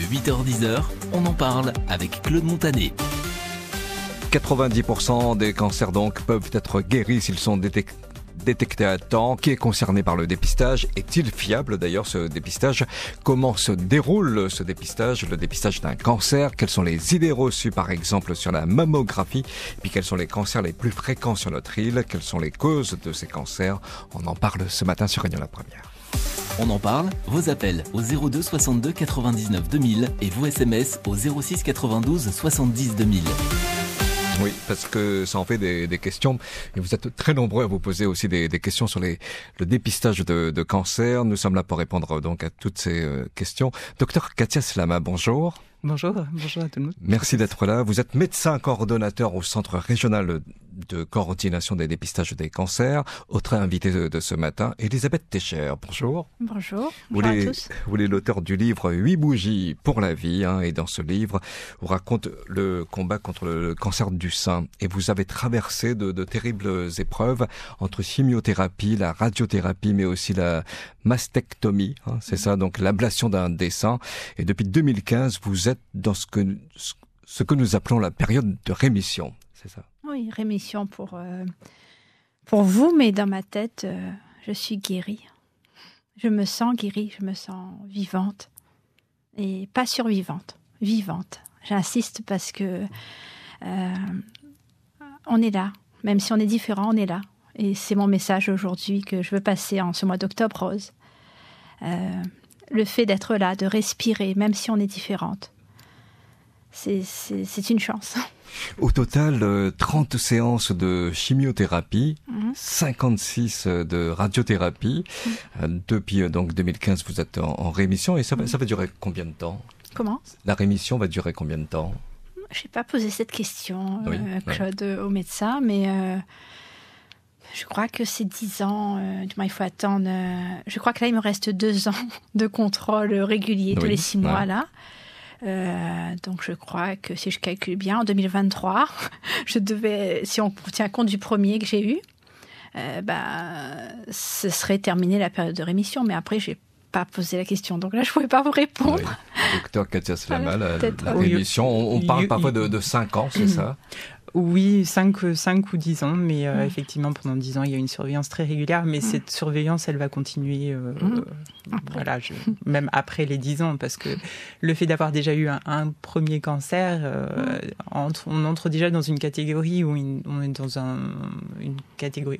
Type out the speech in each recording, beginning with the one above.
8h-10h, on en parle avec Claude Montanet. 90% des cancers donc peuvent être guéris s'ils sont détectés à temps. Qui est concerné par le dépistage? Est-il fiable d'ailleurs ce dépistage? Comment se déroule ce dépistage? Le dépistage d'un cancer? Quelles sont les idées reçues par exemple sur la mammographie? Et puis quels sont les cancers les plus fréquents sur notre île? Quelles sont les causes de ces cancers? On en parle ce matin sur Réunion la Première. On en parle, vos appels au 02 62 99 2000 et vos SMS au 06 92 70 2000. Oui, parce que ça en fait des questions et vous êtes très nombreux à vous poser aussi des questions sur le dépistage de cancer. Nous sommes là pour répondre donc à toutes ces questions. Docteur Katia Slama, bonjour. Bonjour à tout le monde. Merci d'être là. Vous êtes médecin coordonnateur au Centre régional de coordination des dépistages des cancers. Autre invitée de ce matin, Elisabeth Techer. Bonjour. Bonjour. Bonjour à tous. Vous êtes l'auteur du livre 8 bougies pour la vie. Et dans ce livre, vous raconte le combat contre le cancer du sein. Et vous avez traversé de terribles épreuves entre chimiothérapie, la radiothérapie, mais aussi la mastectomie. C'est ça, donc l'ablation des seins. Et depuis 2015, vous êtes dans ce que nous appelons la période de rémission. C'est ça? Oui, rémission pour vous, mais dans ma tête, je suis guérie. Je me sens guérie, je me sens vivante. Et pas survivante, vivante. J'insiste parce que on est là. Même si on est différent, on est là. Et c'est mon message aujourd'hui que je veux passer en ce mois d'octobre rose. Le fait d'être là, de respirer, même si on est différente, c'est une chance. Au total, 30 séances de chimiothérapie, 56 de radiothérapie. Depuis donc 2015, vous êtes en rémission. Et ça va durer combien de temps? Comment? La rémission va durer combien de temps? Je n'ai pas posé cette question, oui, Claude, au médecin, mais je crois que c'est 10 ans. Il faut attendre. Je crois que là, il me reste 2 ans de contrôle régulier tous les 6 mois, là. Donc je crois que si je calcule bien, en 2023, je devais, si on tient compte du premier que j'ai eu, ce serait terminé la période de rémission. Mais après, j'ai pas posé la question, donc là je pouvais pas vous répondre. Oui. Docteur Katia Slama, la rémission, on parle parfois de 5 ans, c'est ça? Oui, 5 ou 10 ans, mais effectivement, pendant 10 ans, il y a une surveillance très régulière, mais cette surveillance, elle va continuer même après les 10 ans, parce que le fait d'avoir déjà eu un premier cancer, on entre déjà dans une catégorie où on est dans une catégorie,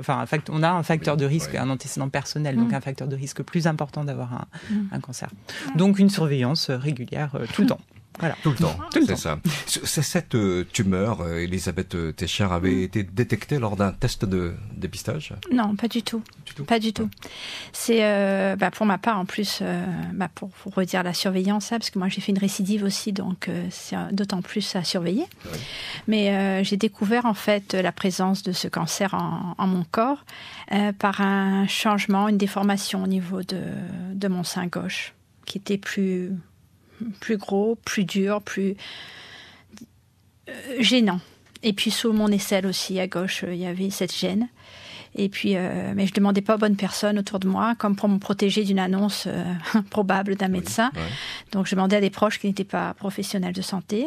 on a un facteur de risque, un antécédent personnel, donc un facteur de risque plus important d'avoir un cancer. Donc une surveillance régulière tout le temps. Voilà. Tout le temps, c'est ça. Cette tumeur, Elisabeth Techer, avait été détectée lors d'un test de dépistage? Non, pas du tout. Pas du tout. C'est pour ma part, en plus, pour redire la surveillance, parce que moi j'ai fait une récidive aussi, donc c'est d'autant plus à surveiller. Oui. Mais j'ai découvert en fait la présence de ce cancer en mon corps par un changement, une déformation au niveau de mon sein gauche, qui était plus gros, plus dur, plus gênant. Et puis sous mon aisselle aussi, à gauche, il y avait cette gêne. Et puis, mais je ne demandais pas aux bonnes personnes autour de moi, comme pour me protéger d'une annonce probable d'un médecin. Oui. Donc je demandais à des proches qui n'étaient pas professionnels de santé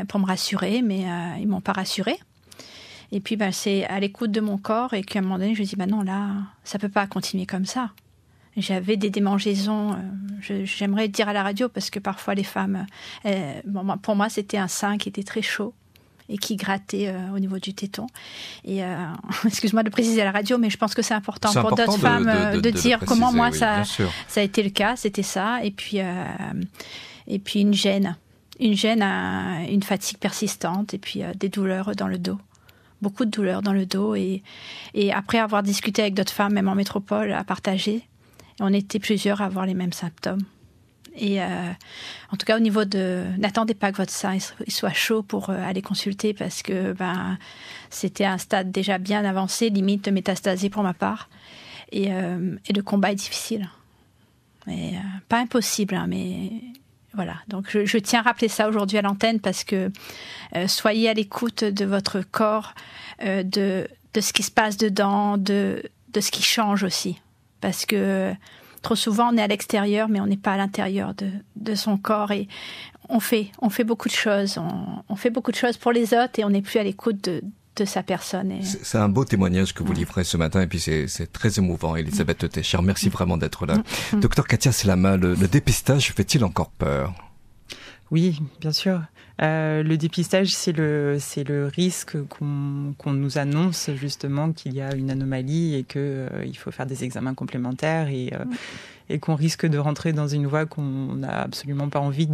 pour me rassurer, mais ils ne m'ont pas rassurée. Et puis c'est à l'écoute de mon corps et qu'à un moment donné, je me dis, non, là, ça ne peut pas continuer comme ça. J'avais des démangeaisons, j'aimerais dire à la radio, parce que parfois les femmes... pour moi, c'était un sein qui était très chaud et qui grattait au niveau du téton. Et excuse-moi de préciser à la radio, mais je pense que c'est important pour d'autres femmes de dire comment moi, ça a été le cas, c'était ça. Et puis une gêne, une fatigue persistante, et puis des douleurs dans le dos. Beaucoup de douleurs dans le dos. Et après avoir discuté avec d'autres femmes, même en métropole, à partager, on était plusieurs à avoir les mêmes symptômes. Et en tout cas, au niveau n'attendez pas que votre sein soit chaud pour aller consulter, parce que c'était un stade déjà bien avancé, limite métastasé pour ma part. Et le combat est difficile. Mais, pas impossible, mais voilà. Donc je tiens à rappeler ça aujourd'hui à l'antenne, parce que soyez à l'écoute de votre corps, de ce qui se passe dedans, de ce qui change aussi. Parce que Trop souvent, on est à l'extérieur, mais on n'est pas à l'intérieur de son corps. Et on fait beaucoup de choses. On fait beaucoup de choses pour les autres et on n'est plus à l'écoute de sa personne. C'est un beau témoignage que vous livrez ce matin et puis c'est très émouvant. Elisabeth Técher, merci vraiment d'être là. Docteur Katia Slama, le dépistage fait-il encore peur ? Oui, bien sûr. Le dépistage, c'est le risque qu'on nous annonce justement qu'il y a une anomalie et qu'il faut faire des examens complémentaires et qu'on risque de rentrer dans une voie qu'on n'a absolument pas envie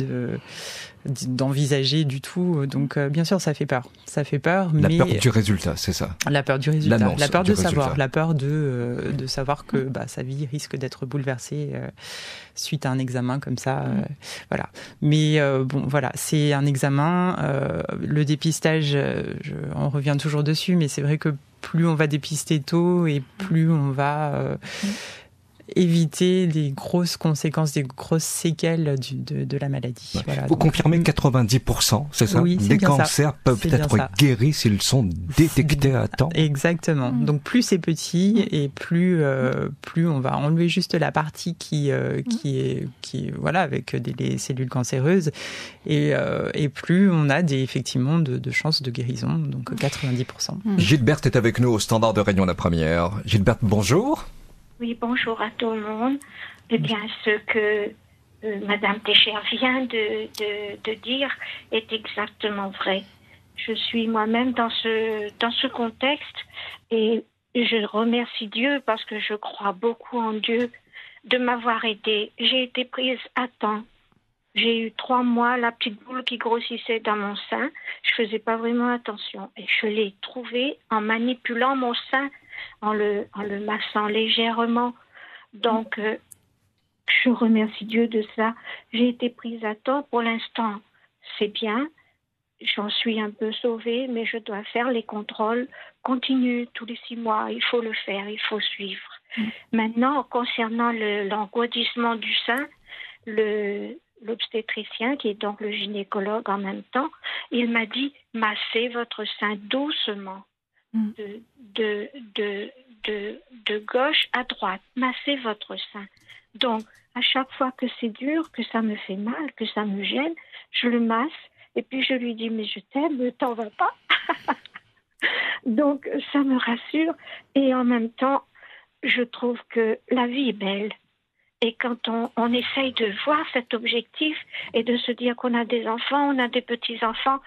d'envisager du tout. Donc, bien sûr, ça fait peur. Ça fait peur, mais... La peur du résultat, c'est ça ? La peur du résultat. La peur de savoir. La peur de savoir que sa vie risque d'être bouleversée suite à un examen comme ça. Voilà. Mais voilà, c'est un examen. Le dépistage, on revient toujours dessus, mais c'est vrai que plus on va dépister tôt et plus on va... éviter des grosses conséquences, des grosses séquelles de la maladie. Ouais. Voilà, vous confirmez 90%, c'est ça ? Oui, des cancers peuvent être guéris s'ils sont détectés à temps. Exactement. Donc plus c'est petit et plus on va enlever juste la partie qui est voilà, avec les cellules cancéreuses et plus on a effectivement de chances de guérison, donc 90%. Gilberte est avec nous au standard de Réunion la Première. Gilberte, bonjour. Oui, bonjour à tout le monde. Eh bien, ce que Madame Técher vient de dire est exactement vrai. Je suis moi-même dans ce contexte et je remercie Dieu parce que je crois beaucoup en Dieu de m'avoir aidée. J'ai été prise à temps. J'ai eu 3 mois, la petite boule qui grossissait dans mon sein. Je faisais pas vraiment attention et je l'ai trouvée en manipulant mon sein, en le massant légèrement. Donc, je remercie Dieu de ça. J'ai été prise à temps. Pour l'instant, c'est bien. J'en suis un peu sauvée, mais je dois faire les contrôles continus tous les 6 mois. Il faut le faire, il faut suivre. Maintenant, concernant l'engourdissement du sein, l'obstétricien, qui est donc le gynécologue en même temps, il m'a dit « massez votre sein doucement ». De gauche à droite, massez votre sein. Donc, à chaque fois que c'est dur, que ça me fait mal, que ça me gêne, je le masse et puis je lui dis « mais je t'aime, t'en vas pas ». Donc, ça me rassure et en même temps, je trouve que la vie est belle. Et quand on essaye de voir cet objectif et de se dire qu'on a des enfants, on a des petits-enfants,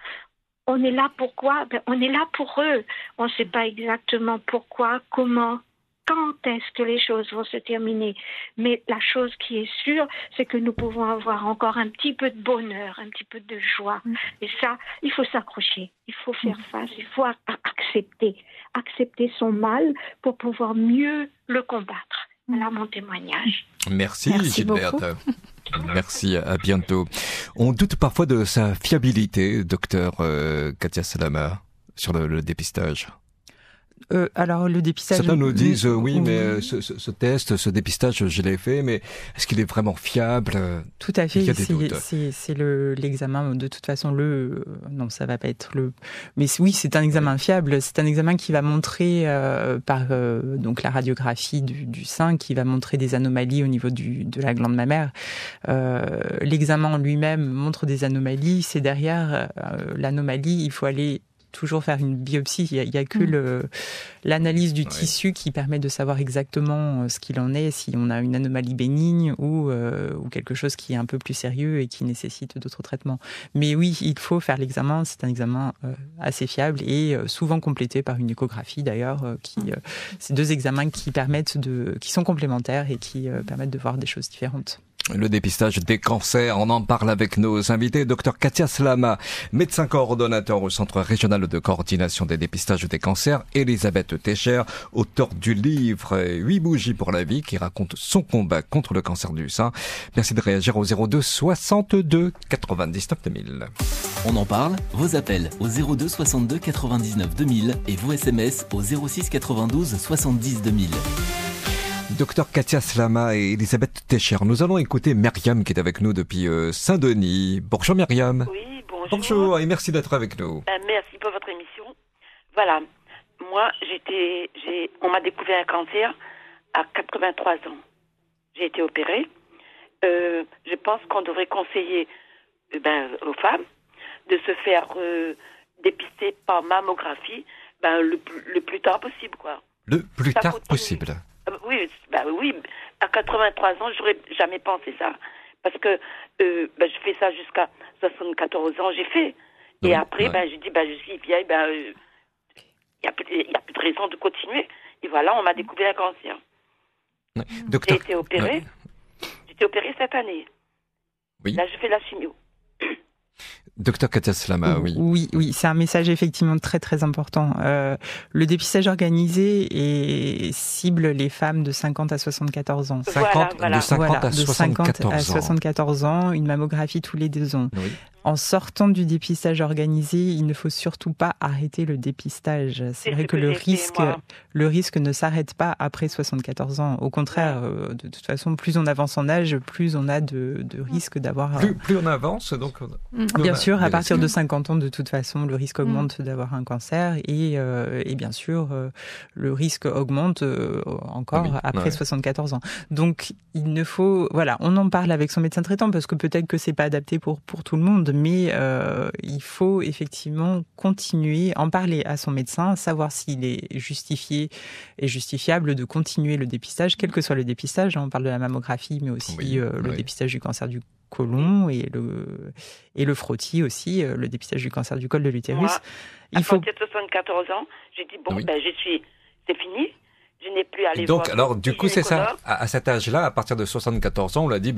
on est là pourquoi ? On est là pour eux. On ne sait pas exactement pourquoi, comment, quand est-ce que les choses vont se terminer. Mais la chose qui est sûre, c'est que nous pouvons avoir encore un petit peu de bonheur, un petit peu de joie. Et ça, il faut s'accrocher, il faut faire face, il faut accepter son mal pour pouvoir mieux le combattre. Voilà mon témoignage. Merci Gilberte. Merci, à bientôt. On doute parfois de sa fiabilité, docteur Katia Slama, sur le dépistage. Alors le dépistage... Certains nous disent oui, mais ce test, ce dépistage, je l'ai fait, mais est-ce qu'il est vraiment fiable ? Tout à fait, c'est l'examen, de toute façon, non, ça va pas être mais oui, c'est un examen fiable, c'est un examen qui va montrer par donc la radiographie du sein, qui va montrer des anomalies au niveau de la glande mammaire. L'examen en lui-même montre des anomalies, c'est derrière l'anomalie, il faut aller toujours faire une biopsie. Il y a que l'analyse du tissu qui permet de savoir exactement ce qu'il en est, si on a une anomalie bénigne ou quelque chose qui est un peu plus sérieux et qui nécessite d'autres traitements. Mais oui, il faut faire l'examen. C'est un examen assez fiable et souvent complété par une échographie d'ailleurs. C'est 2 examens qui sont complémentaires et qui permettent de voir des choses différentes. Le dépistage des cancers, on en parle avec nos invités. Dr Katia Slama, médecin coordonnateur au Centre régional de coordination des dépistages des cancers. Elisabeth Técher, auteur du livre 8 bougies pour la vie, qui raconte son combat contre le cancer du sein. Merci de réagir au 02 62 99 2000. On en parle, vos appels au 02 62 99 2000 et vos SMS au 06 92 70 2000. Docteur Katia Slama et Elisabeth Técher, nous allons écouter Myriam qui est avec nous depuis Saint-Denis. Bonjour Myriam. Oui, bonjour. Bonjour et merci d'être avec nous. Merci pour votre émission. Voilà, moi on m'a découvert un cancer à 83 ans. j'ai été opérée. Je pense qu'on devrait conseiller aux femmes de se faire dépister par mammographie le plus tard possible, quoi. Le plus Ça tard continue. possible. Oui, à 83 ans, j'aurais jamais pensé ça. Parce que je fais ça jusqu'à 74 ans, j'ai fait. Et Oui, après, ouais. je dis, je suis vieille, il n'y a plus de raison de continuer. Et voilà, on m'a découvert un cancer. Ouais. J'ai Docteur, été opérée. ouais. J'ai été opérée cette année. Oui. Là, je fais la chimio. Docteur Katia Slama, oui. Oui, c'est un message effectivement très très important. Le dépistage organisé cible les femmes de 50 à 74 ans. 50, Voilà. De 50 à de 50 à 74 ans. 74 ans, une mammographie tous les 2 ans. Oui. En sortant du dépistage organisé, il ne faut surtout pas arrêter le dépistage. C'est vrai ce que que j'ai fait, moi. le risque ne s'arrête pas après 74 ans. Au contraire, de toute façon, plus on avance en âge, plus on a de risques d'avoir... Plus on avance, donc... Bien sûr, à partir de 50 ans, de toute façon, le risque augmente d'avoir un cancer et bien sûr, le risque augmente encore après 74 ans. Donc, il ne faut... Voilà, on en parle avec son médecin traitant parce que peut-être que c'est pas adapté pour tout le monde, mais il faut effectivement continuer, en parler à son médecin, savoir s'il est justifié et justifiable de continuer le dépistage, quel que soit le dépistage. On parle de la mammographie, mais aussi le dépistage du cancer du côlon et le frottis aussi, le dépistage du cancer du col de l'utérus. Moi, à partir de 74 ans, j'ai dit, c'est fini. Je n'ai plus à aller voir. Donc, alors, du coup, c'est ça. À cet âge-là, à partir de 74 ans, on l'a dit,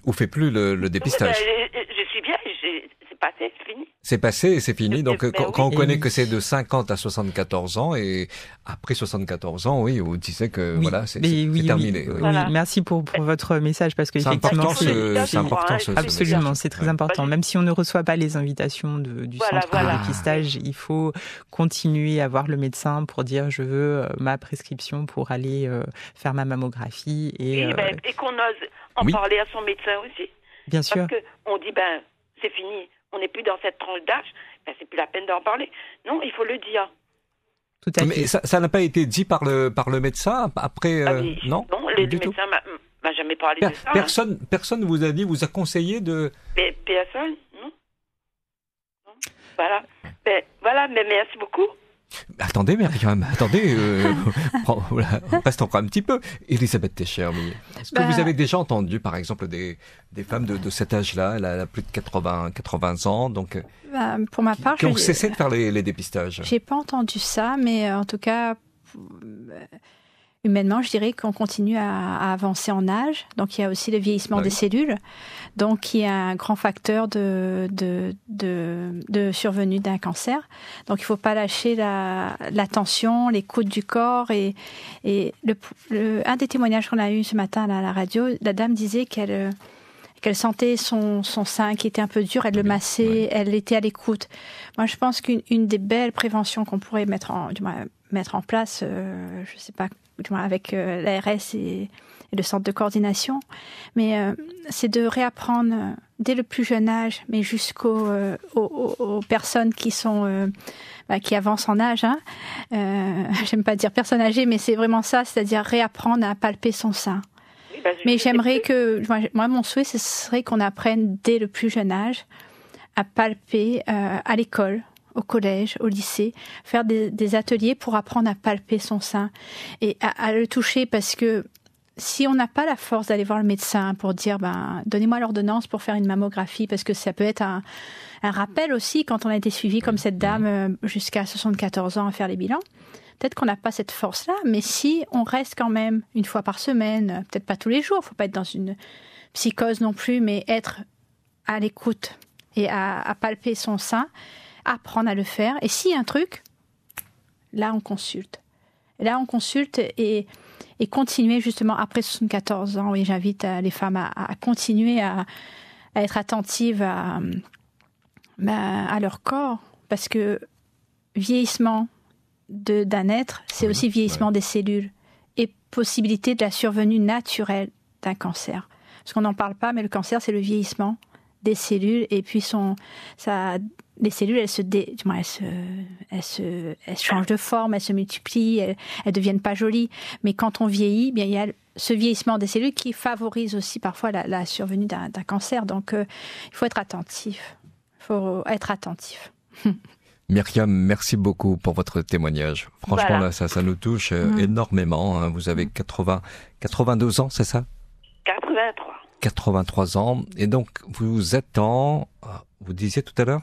on fait plus le dépistage. Je suis bien, c'est passé, c'est fini. C'est passé et c'est fini. Donc, quand on connaît oui. que c'est de 50 à 74 ans et après 74 ans, oui, on disait que voilà, c'est terminé. Oui, Voilà. merci pour votre message parce que C'est effectivement, important ce absolument, message. c'est très important. Même si on ne reçoit pas les invitations du centre de dépistage, il faut continuer à voir le médecin pour dire je veux ma prescription pour aller faire ma mammographie et qu'on ose en parler à son médecin aussi. Bien sûr. Parce qu'on dit c'est fini, on n'est plus dans cette tranche d'âge, c'est plus la peine d'en parler. Non, il faut le dire. Tout à fait. Mais ça n'a pas été dit par le médecin après non. Non, le médecin m'a jamais parlé de ça. Personne vous a conseillé de. Personne, non. Voilà. Mais merci beaucoup. Attendez, Myriam, reste encore un petit peu. Elisabeth Techer, est-ce que vous avez déjà entendu, par exemple, des femmes de cet âge-là, elle a plus de 80 ans, donc pour ma part, qui ont cessé de faire les dépistages? J'ai pas entendu ça, mais en tout cas, humainement, je dirais qu'on continue à avancer en âge. Donc, il y a aussi le vieillissement des cellules. Donc, il y a un grand facteur de survenue d'un cancer. Donc, il ne faut pas lâcher l'attention, l'écoute du corps. Et un des témoignages qu'on a eu ce matin à la radio, la dame disait qu'elle sentait son sein qui était un peu dur, elle le massait, elle était à l'écoute. Moi, je pense qu'une des belles préventions qu'on pourrait mettre en place, je ne sais pas, avec l'ARS et le centre de coordination, mais c'est de réapprendre dès le plus jeune âge, mais aux personnes qui sont qui avancent en âge. J'aime pas dire personnes âgées, mais c'est vraiment ça, c'est-à-dire réapprendre à palper son sein. Mais j'aimerais moi, mon souhait, ce serait qu'on apprenne dès le plus jeune âge à palper à l'école, au collège, au lycée, faire des ateliers pour apprendre à palper son sein et à le toucher, parce que si on n'a pas la force d'aller voir le médecin pour dire donnez-moi l'ordonnance pour faire une mammographie, parce que ça peut être un rappel aussi quand on a été suivi comme cette dame jusqu'à 74 ans à faire les bilans. Peut-être qu'on n'a pas cette force-là, mais si on reste quand même une fois par semaine, peut-être pas tous les jours, il ne faut pas être dans une psychose non plus, mais être à l'écoute et à palper son sein, apprendre à le faire. Et s'il y a un truc, là on consulte. Et continuer justement après 74 ans. Oui, j'invite les femmes à continuer à être attentives à leur corps, parce que vieillissement d'un être, c'est aussi vieillissement des cellules et possibilité de la survenue naturelle d'un cancer. Parce qu'on n'en parle pas, mais le cancer, c'est le vieillissement des cellules, et puis les cellules, elles changent de forme, elles se multiplient, elles deviennent pas jolies. Mais quand on vieillit, bien il y a ce vieillissement des cellules qui favorise aussi parfois la survenue d'un cancer. Donc, il faut être attentif. Myriam, merci beaucoup pour votre témoignage. Franchement, Voilà. là, ça nous touche énormément. Hein. Vous avez 82 ans, c'est ça? 83. 83 ans. Et donc, vous êtes vous disiez tout à l'heure?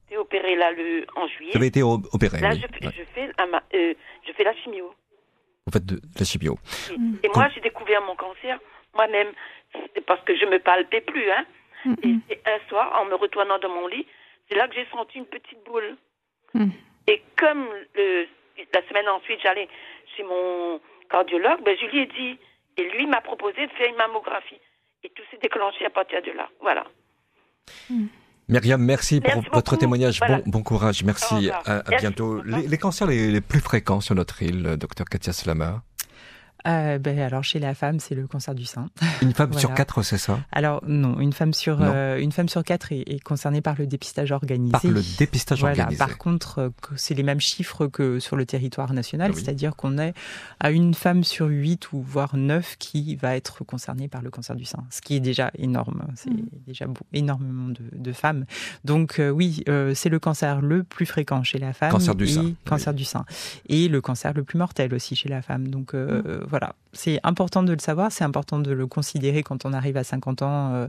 J'ai opéré là en juillet. Vous avez été opéré, Là, oui. je fais la chimio. Vous faites de la chimio. Oui. Et moi, j'ai découvert mon cancer moi-même. C'est parce que je me palpais plus. Hein. Et un soir, en me retournant dans mon lit, c'est là que j'ai senti une petite boule. Et comme la semaine ensuite, j'allais chez mon cardiologue, je lui ai dit. Et lui m'a proposé de faire une mammographie. Et tout s'est déclenché à partir de là. Voilà. Myriam, merci pour Merci votre beaucoup. témoignage. Voilà. Bon courage. Merci. Au revoir. À Merci. bientôt. Les cancers les plus fréquents sur notre île, docteur Katia Slama? Alors chez la femme, c'est le cancer du sein. Une femme Voilà. sur 4, c'est ça? Alors non, une femme sur 4 est concernée par le dépistage organisé. Par le dépistage Voilà. organisé. Par contre, c'est les mêmes chiffres que sur le territoire national, Oui. c'est-à-dire qu'on est à une femme sur 8 ou voire 9 qui va être concernée par le cancer du sein, ce qui est déjà énorme. C'est déjà énormément de femmes. Donc oui, c'est le cancer le plus fréquent chez la femme. Cancer du sein. Cancer du sein. Et le cancer le plus mortel aussi chez la femme. Donc voilà, c'est important de le savoir, c'est important de le considérer quand on arrive à 50 ans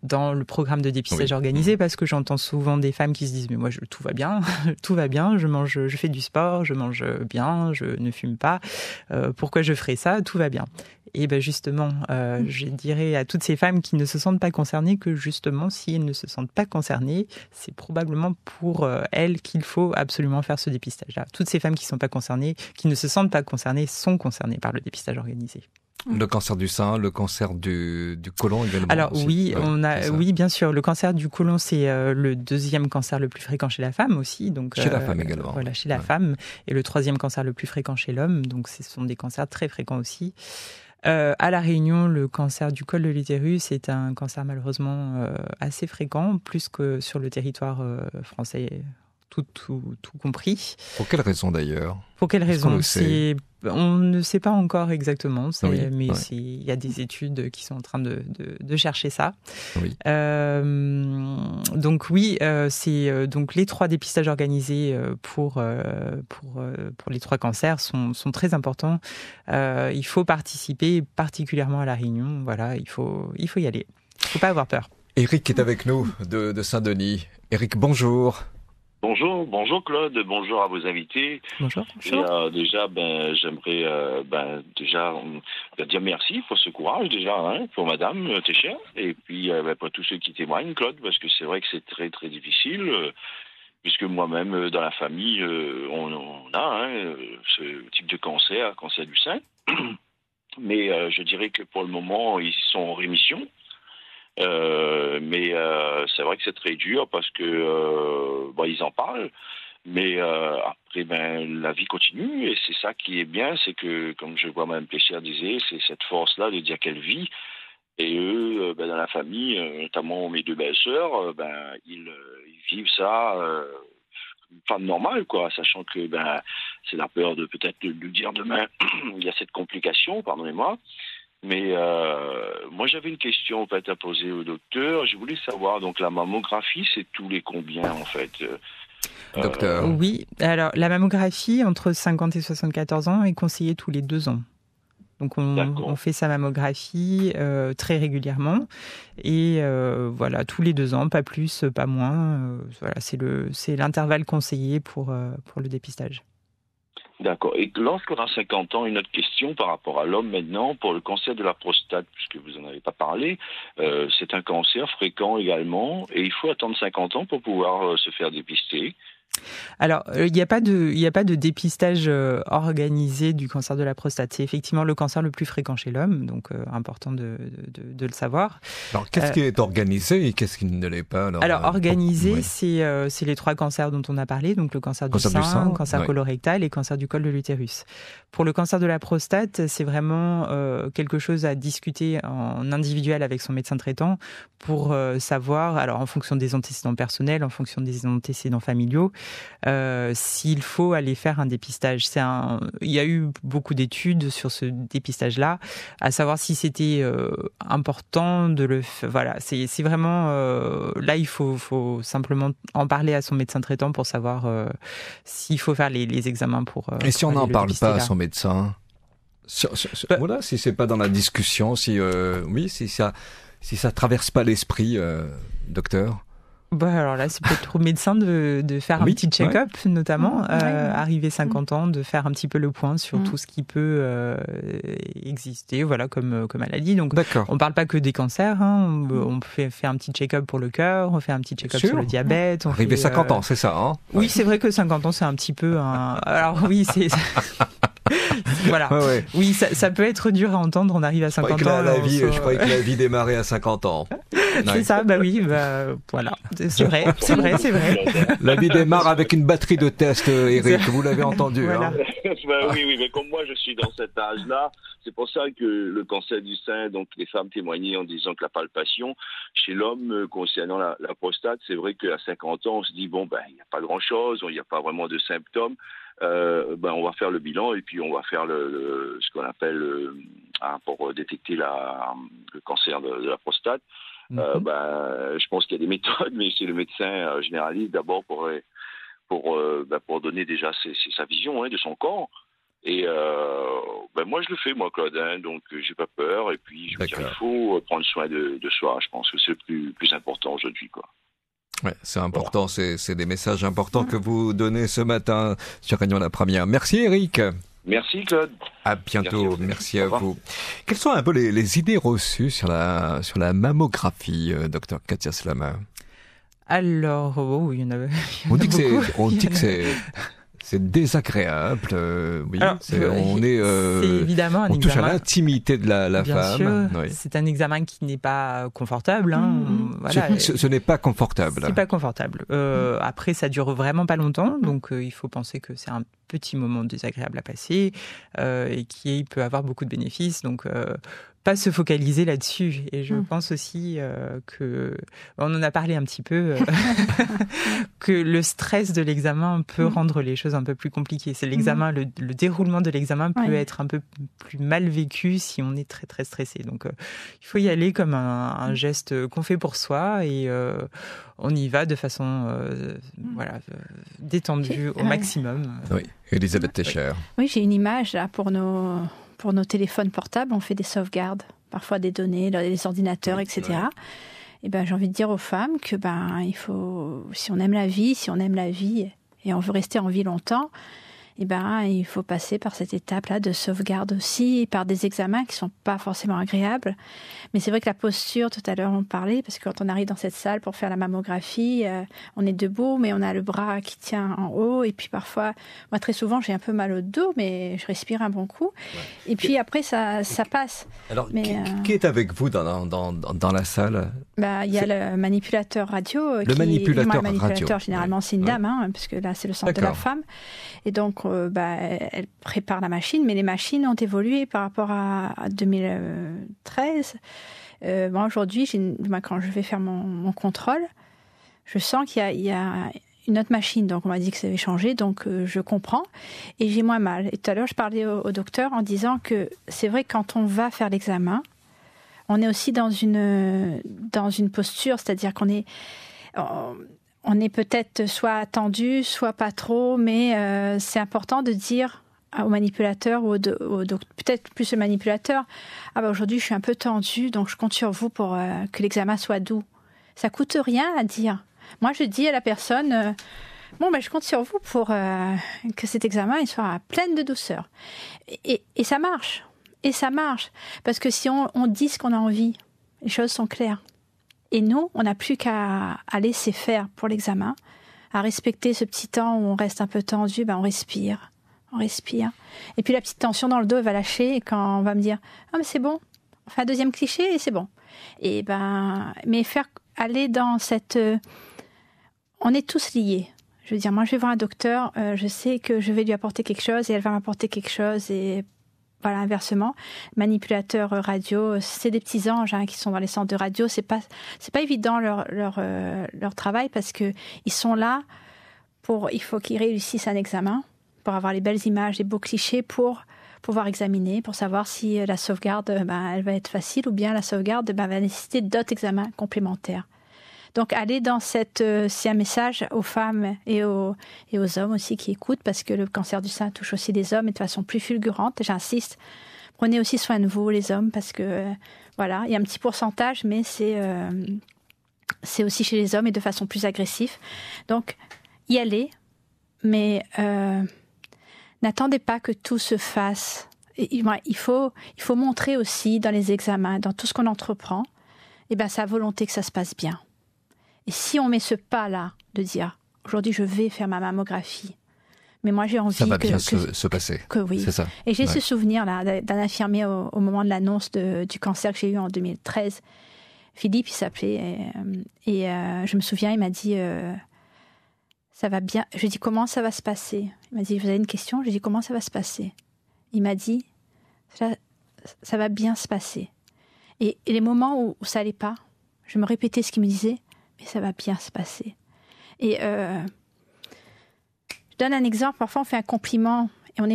dans le programme de dépistage organisé, parce que j'entends souvent des femmes qui se disent mais moi tout va bien, tout va bien, je fais du sport, je mange bien, je ne fume pas, pourquoi je ferais ça, tout va bien. Et ben justement, je dirais à toutes ces femmes qui ne se sentent pas concernées que justement, si elles ne se sentent pas concernées, c'est probablement pour elles qu'il faut absolument faire ce dépistage-là. Toutes ces femmes qui ne sont pas concernées, qui ne se sentent pas concernées, sont concernées par le dépistage organisé. Le cancer du sein, le cancer du côlon également. Alors aussi. Oui, bien sûr. Le cancer du côlon, c'est le deuxième cancer le plus fréquent chez la femme aussi. Donc, chez la femme également. Voilà, chez la femme. Et le troisième cancer le plus fréquent chez l'homme. Donc ce sont des cancers très fréquents aussi. À La Réunion, le cancer du col de l'utérus est un cancer malheureusement assez fréquent, plus que sur le territoire français, tout compris. Pour quelle raison d'ailleurs? Pour quelle raison? On ne sait pas encore exactement, mais il y a des études qui sont en train de chercher ça. Oui. Donc oui, c'est donc les 3 dépistages organisés pour les 3 cancers sont très importants. Il faut participer, particulièrement à La Réunion. Voilà, il faut y aller. Il ne faut pas avoir peur. Eric est avec nous de Saint-Denis. Eric, bonjour. Bonjour Claude, bonjour à vos invités. Bonjour. Et déjà, j'aimerais déjà dire merci pour ce courage déjà, pour Madame Técher, et puis pour tous ceux qui témoignent, Claude, parce que c'est vrai que c'est très très difficile, puisque moi-même dans la famille, on a ce type de cancer du sein, mais je dirais que pour le moment ils sont en rémission. Mais c'est vrai que c'est très dur parce que ils en parlent, mais après la vie continue, et c'est ça qui est bien, c'est que comme je vois Mme Péchère disait, c'est cette force-là de dire qu'elle vit, et eux dans la famille, notamment mes 2 belles-sœurs, ils vivent ça une femme normale, quoi, sachant que c'est la peur de peut-être de dire demain il y a cette complication, pardonnez-moi. Mais moi, j'avais une question en fait, à poser au docteur. Je voulais savoir, donc la mammographie, c'est tous les combien en fait Docteur. Oui, alors la mammographie, entre 50 et 74 ans, est conseillée tous les 2 ans. Donc on fait sa mammographie très régulièrement. Et voilà, tous les 2 ans, pas plus, pas moins. Voilà, c'est l'intervalle conseillé pour le dépistage. D'accord. Et lorsqu'on a 50 ans, une autre question par rapport à l'homme maintenant, pour le cancer de la prostate, puisque vous n'en avez pas parlé, c'est un cancer fréquent également, et il faut attendre 50 ans pour pouvoir se faire dépister. Alors, il n'y a pas de dépistage organisé du cancer de la prostate. C'est effectivement le cancer le plus fréquent chez l'homme, donc important de le savoir. Alors, qu'est-ce qui est organisé et qu'est-ce qui ne l'est pas? Alors organisé, c'est les 3 cancers dont on a parlé, donc le cancer du sein, cancer colorectal et cancer du col de l'utérus. Pour le cancer de la prostate, c'est vraiment quelque chose à discuter en individuel avec son médecin traitant pour savoir, alors en fonction des antécédents personnels, en fonction des antécédents familiaux, s'il faut aller faire un dépistage. Il y a eu beaucoup d'études sur ce dépistage-là, à savoir si c'était important de le faire. Voilà, c'est vraiment là, il faut simplement en parler à son médecin traitant pour savoir s'il faut faire les examens pour. Et si on n'en parle pas à là. son médecin, voilà, si c'est pas dans la discussion, si ça traverse pas l'esprit, docteur. Alors là, c'est peut-être au médecin de faire un petit check-up, notamment, arrivé 50 ans, de faire un petit peu le point sur tout ce qui peut exister, voilà, comme maladie. Donc, on ne parle pas que des cancers, hein. On fait un petit check-up pour le cœur, on fait un petit check-up sur le diabète. Arrivé 50 ans, c'est ça, hein? Oui, c'est vrai que 50 ans, c'est un petit peu Alors oui, c'est... Voilà. Ouais. Oui, ça peut être dur à entendre. On arrive à 50 ans. Je croyais que la vie démarrait à 50 ans. C'est ça, voilà. C'est vrai. La vie démarre avec une batterie de tests, Eric. Vous l'avez entendu. Voilà. Hein. Oui, mais comme moi, je suis dans cet âge-là. C'est pour ça que le cancer du sein, donc les femmes témoignaient en disant que la palpation chez l'homme concernant la prostate, c'est vrai qu'à 50 ans, on se dit il n'y a pas grand-chose, il n'y a pas vraiment de symptômes. On va faire le bilan et puis on va faire ce qu'on appelle pour détecter le cancer de la prostate. Je pense qu'il y a des méthodes, mais c'est le médecin généraliste d'abord pour donner déjà sa vision de son corps. Et moi je le fais, Claude, donc j'ai pas peur. Et puis je veux dire, il faut prendre soin de soi. Je pense que c'est le plus important aujourd'hui, quoi. Ouais, c'est important, c'est des messages importants que vous donnez ce matin sur Réunion la Première. Merci Eric. Merci Claude. À bientôt, merci à vous. Quelles sont un peu les idées reçues sur la mammographie, docteur Katia Slama? Alors, il y en a on dit que c'est désagréable. Oui, alors, c'est évidemment un examen. On touche à l'intimité de la bien femme. Sûr, oui. C'est un examen qui n'est pas confortable. Voilà. Ce n'est pas confortable. C'est pas confortable. Après, ça dure vraiment pas longtemps, donc il faut penser que c'est un petit moment désagréable à passer et qui peut avoir beaucoup de bénéfices. Donc pas se focaliser là-dessus. Et je pense aussi que, on en a parlé un petit peu, que le stress de l'examen peut rendre les choses un peu plus compliquées. C'est l'examen, le déroulement de l'examen peut être un peu plus mal vécu si on est très très stressé. Donc il faut y aller comme un geste qu'on fait pour soi et on y va de façon détendue au maximum. Oui, Elisabeth Techer. Oui, j'ai une image là pour nos téléphones portables, on fait des sauvegardes, parfois des données, les ordinateurs, etc. Ouais. Et j'ai envie de dire aux femmes que il faut, si on aime la vie et on veut rester en vie longtemps, il faut passer par cette étape-là de sauvegarde aussi, et par des examens qui sont pas forcément agréables. Mais c'est vrai que la posture, tout à l'heure on parlait, parce que quand on arrive dans cette salle pour faire la mammographie, on est debout, mais on a le bras qui tient en haut, et puis parfois, moi très souvent j'ai un peu mal au dos, mais je respire un bon coup, et puis après ça passe. Alors, qui est avec vous dans la salle? Il y a le manipulateur radio. Le manipulateur radio. Généralement c'est une dame, parce que là c'est le centre de la femme. Et donc, elle prépare la machine, mais les machines ont évolué par rapport à 2013. Aujourd'hui, quand je vais faire mon contrôle, je sens qu'il y a une autre machine. Donc, on m'a dit que ça avait changé, donc je comprends. Et j'ai moins mal. Et tout à l'heure, je parlais au docteur en disant que c'est vrai que quand on va faire l'examen, on est aussi dans une posture, c'est-à-dire qu'on est... On est peut-être soit tendu, soit pas trop, mais c'est important de dire au manipulateur ou peut-être plus le manipulateur, aujourd'hui je suis un peu tendu, donc je compte sur vous pour que l'examen soit doux. Ça coûte rien à dire. Moi je dis à la personne, je compte sur vous pour que cet examen il soit plein de douceur. Et ça marche. Et ça marche. Parce que si on dit ce qu'on a envie, les choses sont claires. Et nous, on n'a plus qu'à laisser faire pour l'examen, à respecter ce petit temps où on reste un peu tendu, on respire. Et puis la petite tension dans le dos, elle va lâcher et quand on va me dire « Ah, mais c'est bon, on fait un deuxième cliché et c'est bon. » Et mais faire aller dans cette... on est tous liés. Je veux dire, moi je vais voir un docteur, je sais que je vais lui apporter quelque chose et elle va m'apporter quelque chose et... Voilà, inversement, manipulateur radio, c'est des petits anges qui sont dans les centres de radio. C'est pas évident leur travail parce que ils sont là il faut qu'ils réussissent un examen pour avoir les belles images, les beaux clichés pour pouvoir examiner, pour savoir si la sauvegarde, elle va être facile ou bien la sauvegarde va nécessiter d'autres examens complémentaires. Donc, aller dans c'est un message aux femmes et aux hommes aussi qui écoutent, parce que le cancer du sein touche aussi les hommes et de façon plus fulgurante. J'insiste, prenez aussi soin de vous, les hommes, parce que, voilà, il y a un petit pourcentage, mais c'est aussi chez les hommes et de façon plus agressive. Donc, y aller, mais n'attendez pas que tout se fasse. Il faut montrer aussi dans les examens, dans tout ce qu'on entreprend, sa volonté que ça se passe bien. Et si on met ce pas-là, de dire, aujourd'hui je vais faire ma mammographie, mais moi j'ai envie ça va bien se passer. Que oui. C'est ça. Et j'ai ce souvenir-là d'un infirmier au moment de l'annonce du cancer que j'ai eu en 2013. Philippe, il s'appelait, et je me souviens, il m'a dit, ça va bien. Je lui ai dit, comment ça va se passer? Il m'a dit, vous avez une question? Je lui ai dit, comment ça va se passer? Il m'a dit, ça va bien se passer. Et les moments où ça allait pas, je me répétais ce qu'il me disait, mais ça va bien se passer. Et je donne un exemple. Parfois, on fait un compliment et on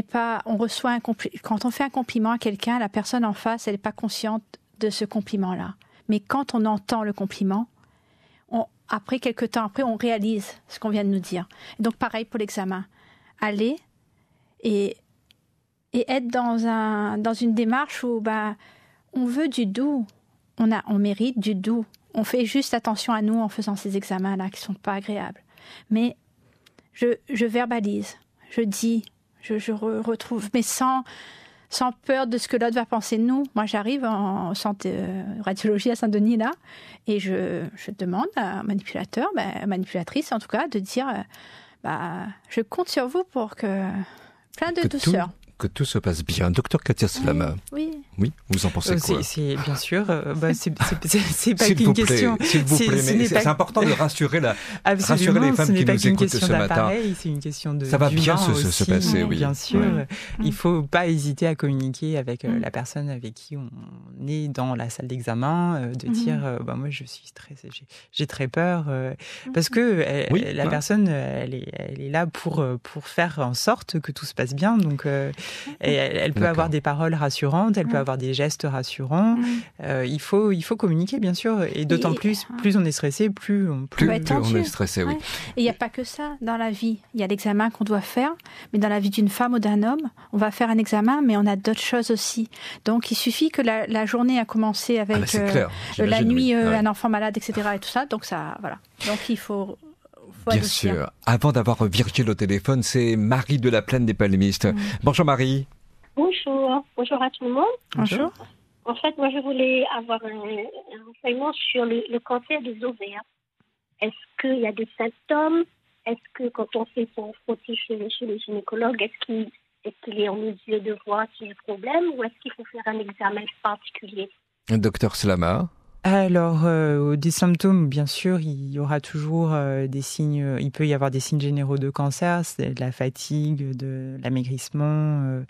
reçoit un compliment. Quand on fait un compliment à quelqu'un, la personne en face, elle n'est pas consciente de ce compliment-là. Mais quand on entend le compliment, quelques temps après, on réalise ce qu'on vient de nous dire. Et donc, pareil pour l'examen. Aller et être dans une démarche où on veut du doux. On mérite du doux. On fait juste attention à nous en faisant ces examens-là qui ne sont pas agréables. Mais je verbalise, je dis, je retrouve, mais sans peur de ce que l'autre va penser de nous. Moi, j'arrive en centre de radiologie à Saint-Denis, là, et je demande à un manipulateur, manipulatrice en tout cas, de dire je compte sur vous pour que plein de douceur. Que tout se passe bien. Docteur Katia Slama. Oui, vous en pensez quoi? C'est bien sûr, c'est pas qu'une question. S'il vous plaît, mais c'est important de rassurer les femmes qui nous écoutent ce matin. C'est une question de. Ça va bien se passer, oui. Bien sûr, il faut pas hésiter à communiquer avec la personne avec qui on est dans la salle d'examen, de dire, moi je suis stressée, j'ai très peur, parce que la personne, elle est là pour faire en sorte que tout se passe bien, donc. Et elle peut avoir des paroles rassurantes, elle peut avoir des gestes rassurants. Il faut communiquer, bien sûr. Et d'autant plus on est stressé, plus on est stressé, oui. Et il n'y a pas que ça dans la vie. Il y a l'examen qu'on doit faire, mais dans la vie d'une femme ou d'un homme, on va faire un examen, mais on a d'autres choses aussi. Donc il suffit que la journée a commencé avec la nuit, un enfant malade, etc. et tout ça. Donc ça, voilà. Donc il faut bien sûr. Avant d'avoir Virgile au téléphone, c'est Marie de la Plaine des Palmistes. Bonjour Marie. Bonjour. Bonjour à tout le monde. Bonjour. En fait, moi, je voulais avoir un renseignement sur le cancer des ovaires. Est-ce qu'il y a des symptômes? Est-ce que quand on fait son frottis chez le gynécologue, est-ce qu'il est en mesure de voir s'il y a un problème ou est-ce qu'il faut faire un examen particulier? Docteur Slama. Alors, des symptômes, bien sûr, il y aura toujours des signes. Il peut y avoir des signes généraux de cancer, c'est de la fatigue, de l'amaigrissement,